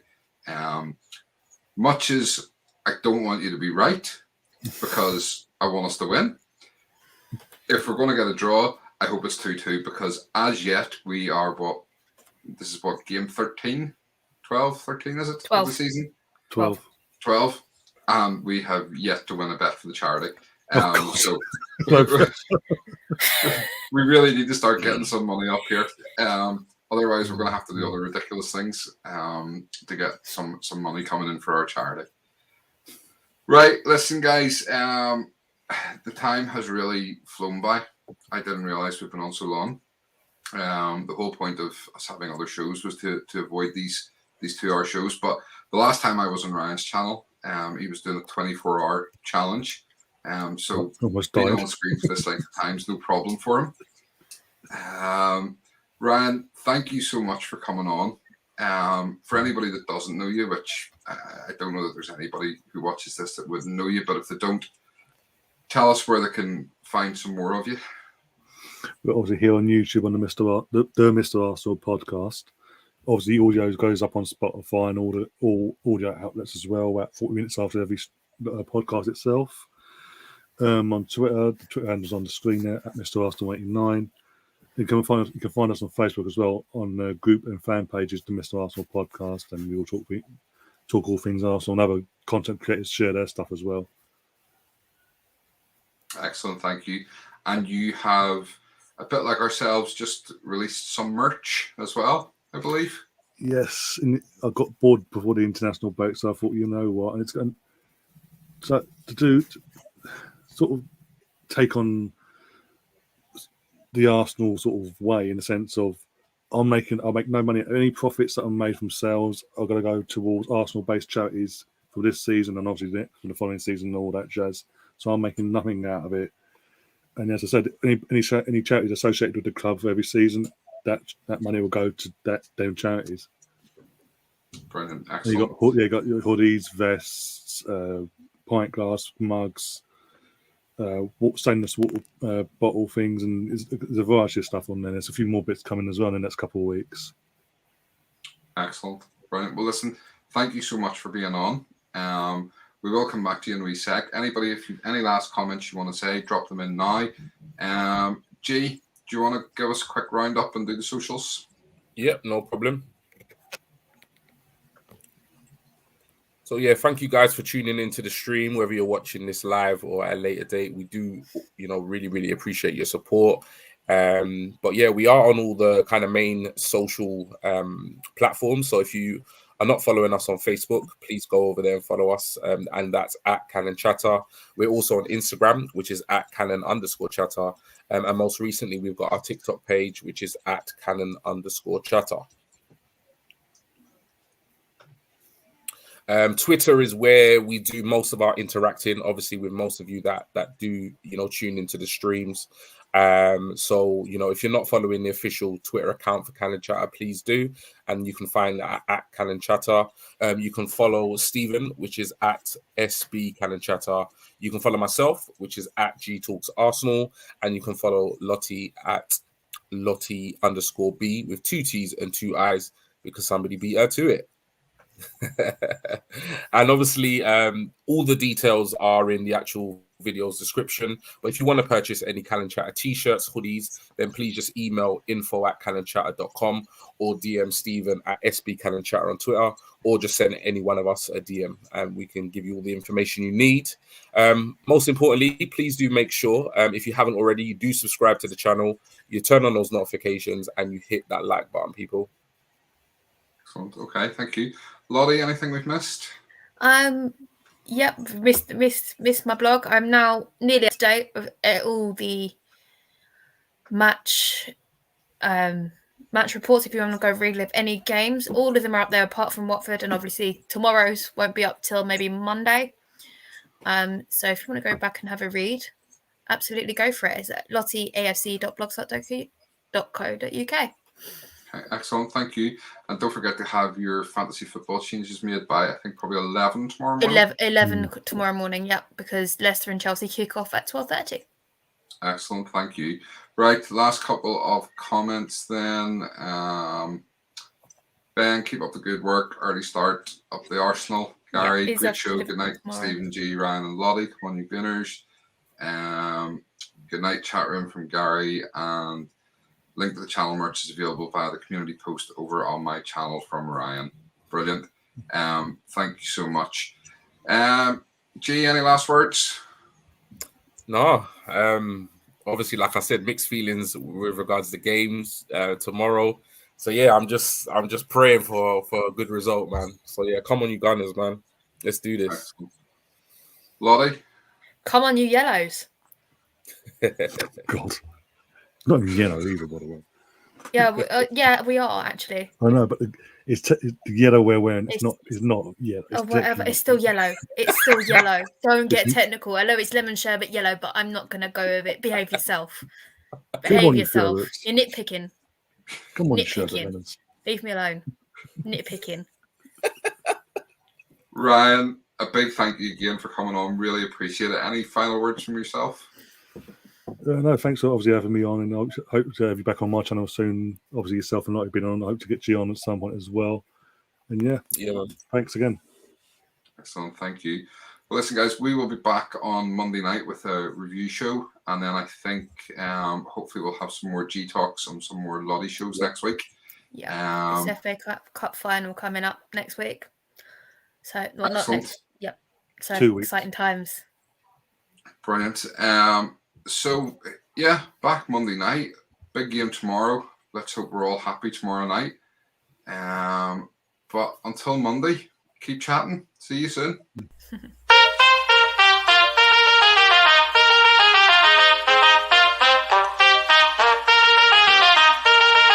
Much as I don't want you to be right, because I want us to win. If we're going to get a draw, I hope it's 2-2, because as yet we are this is game 13? 12, 13 is it?
12.
Of the season?
12.
12. And we have yet to win a bet for the charity. So we really need to start getting some money up here. Otherwise, we're going to have to do other ridiculous things to get some money coming in for our charity. Right, listen, guys. The time has really flown by. I didn't realize we've been on so long. The whole point of us having other shows was to avoid these 2-hour shows. But the last time I was on Ryan's channel, he was doing a 24-hour challenge. So
almost
being
died.
on screen for this length of time is no problem for him. Ryan, thank you so much for coming on. For anybody that doesn't know you, which I don't know that there's anybody who watches this that wouldn't know you, but if they don't, tell us where they can find some more of you.
We're obviously here on YouTube on the Mr. Arsenal podcast. Obviously, audio goes up on Spotify and all audio outlets as well, about 40 minutes after every podcast itself. On Twitter, the Twitter handle's on the screen there at Mr. Arsenal 89. You can find us on Facebook as well on the group and fan pages, the Mr. Arsenal podcast, and we will talk all things Arsenal, and other content creators share their stuff as well.
Excellent, thank you. And you have, a bit like ourselves, just released some merch as well, I believe.
Yes, I got bored before the international break, so I thought, you know what, and it's going to sort of take on the Arsenal sort of way, in the sense of I'll make no money. Any profits that are made from sales are going to go towards Arsenal-based charities for this season, and obviously for the following season and all that jazz. So I'm making nothing out of it. And as I said, any charities associated with the club for every season, that money will go to them charities.
Brilliant, excellent.
You got your hoodies, vests, pint glass, mugs, stainless water bottle things, and there's a variety of stuff on there. There's a few more bits coming as well in the next couple of weeks.
Excellent, brilliant. Well, listen, thank you so much for being on. We will come back to you in a wee sec. Anybody, if you any last comments you want to say, drop them in now. G, do you want to give us a quick roundup and do the socials?
Yep, no problem. So yeah, thank you guys for tuning into the stream, whether you're watching this live or at a later date. We do, really, really appreciate your support. But yeah, we are on all the kind of main social platforms. So if you are not following us on Facebook, please go over there and follow us. And that's at Cannon Chatter. We're also on Instagram, which is at Cannon_Chatter. And most recently, we've got our TikTok page, which is at Cannon_Chatter. Twitter is where we do most of our interacting, obviously, with most of you that do, tune into the streams. So, if you're not following the official Twitter account for Cannon Chatter, please do. And you can find that at Cannon Chatter. You can follow Stephen, which is at SB Cannon Chatter. You can follow myself, which is at G Talks Arsenal. And you can follow Lottie at Lottie_B with 2 T's and 2 I's, because somebody beat her to it. And obviously all the details are in the actual video's description. But if you want to purchase any Cannon Chatter t-shirts, hoodies, then please just email info@cannonchatter.com or DM Stephen at SB Cannon Chatter on Twitter, or just send any one of us a DM and we can give you all the information you need. Most importantly, please do make sure, if you haven't already, you do subscribe to the channel, you turn on those notifications, and you hit that like button, people.
Excellent. Okay, thank you. Lottie, anything we've missed?
Yep, missed my blog. I'm now nearly up to date with all the match reports. If you want to go relive any games, all of them are up there apart from Watford, and obviously tomorrow's won't be up till maybe Monday. So if you want to go back and have a read, absolutely go for it. It's at lottieafc.blogspot.co.uk.
Okay, excellent. Thank you. And don't forget to have your fantasy football changes made by, I think, probably 11 tomorrow morning.
11 tomorrow morning, yeah, because Leicester and Chelsea kick off at 12:30.
Excellent. Thank you. Right, last couple of comments then. Ben, keep up the good work. Early start up the Arsenal. Gary,
Yeah,
great show.
Liverpool
Good night,
tomorrow.
Stephen G, Ryan, and Lottie. Come on, you winners. Good night, chat room from Gary. And link to the channel merch is available via the community post over on my channel from Ryan. Brilliant. Thank you so much. G, any last words?
No. Obviously, like I said, mixed feelings with regards to games tomorrow. So yeah, I'm just praying for a good result, man. So yeah, come on, you Gunners, man. Let's do this.
Excellent. Lottie?
Come on, you yellows.
God, not even yellow either, by the way.
Yeah, we are actually.
I know, but it's the yellow we're wearing. It's not yellow.
It's whatever. It's still yellow. It's still yellow. Don't get technical. I know it's lemon sherbet yellow, but I'm not gonna go with it. Behave yourself. Behave yourself. You're nitpicking.
Come on,
nitpicking. Leave me alone. Nitpicking.
Ryan, a big thank you again for coming on. Really appreciate it. Any final words from yourself?
No, thanks for obviously having me on, and I hope to have you back on my channel soon. Obviously, yourself and Lottie been on. I hope to get G on at some point as well. And yeah,
man.
Thanks again.
Excellent, thank you. Well, listen, guys, we will be back on Monday night with a review show, and then I think hopefully we'll have some more G talks and some more Lottie shows next week.
Yeah, it's FA Cup final coming up next week. So, well, not next. Yep. So
2 weeks.
Exciting times.
Brilliant. So yeah, back Monday night. Big game tomorrow. Let's hope we're all happy tomorrow night. But until Monday, keep chatting. See you soon.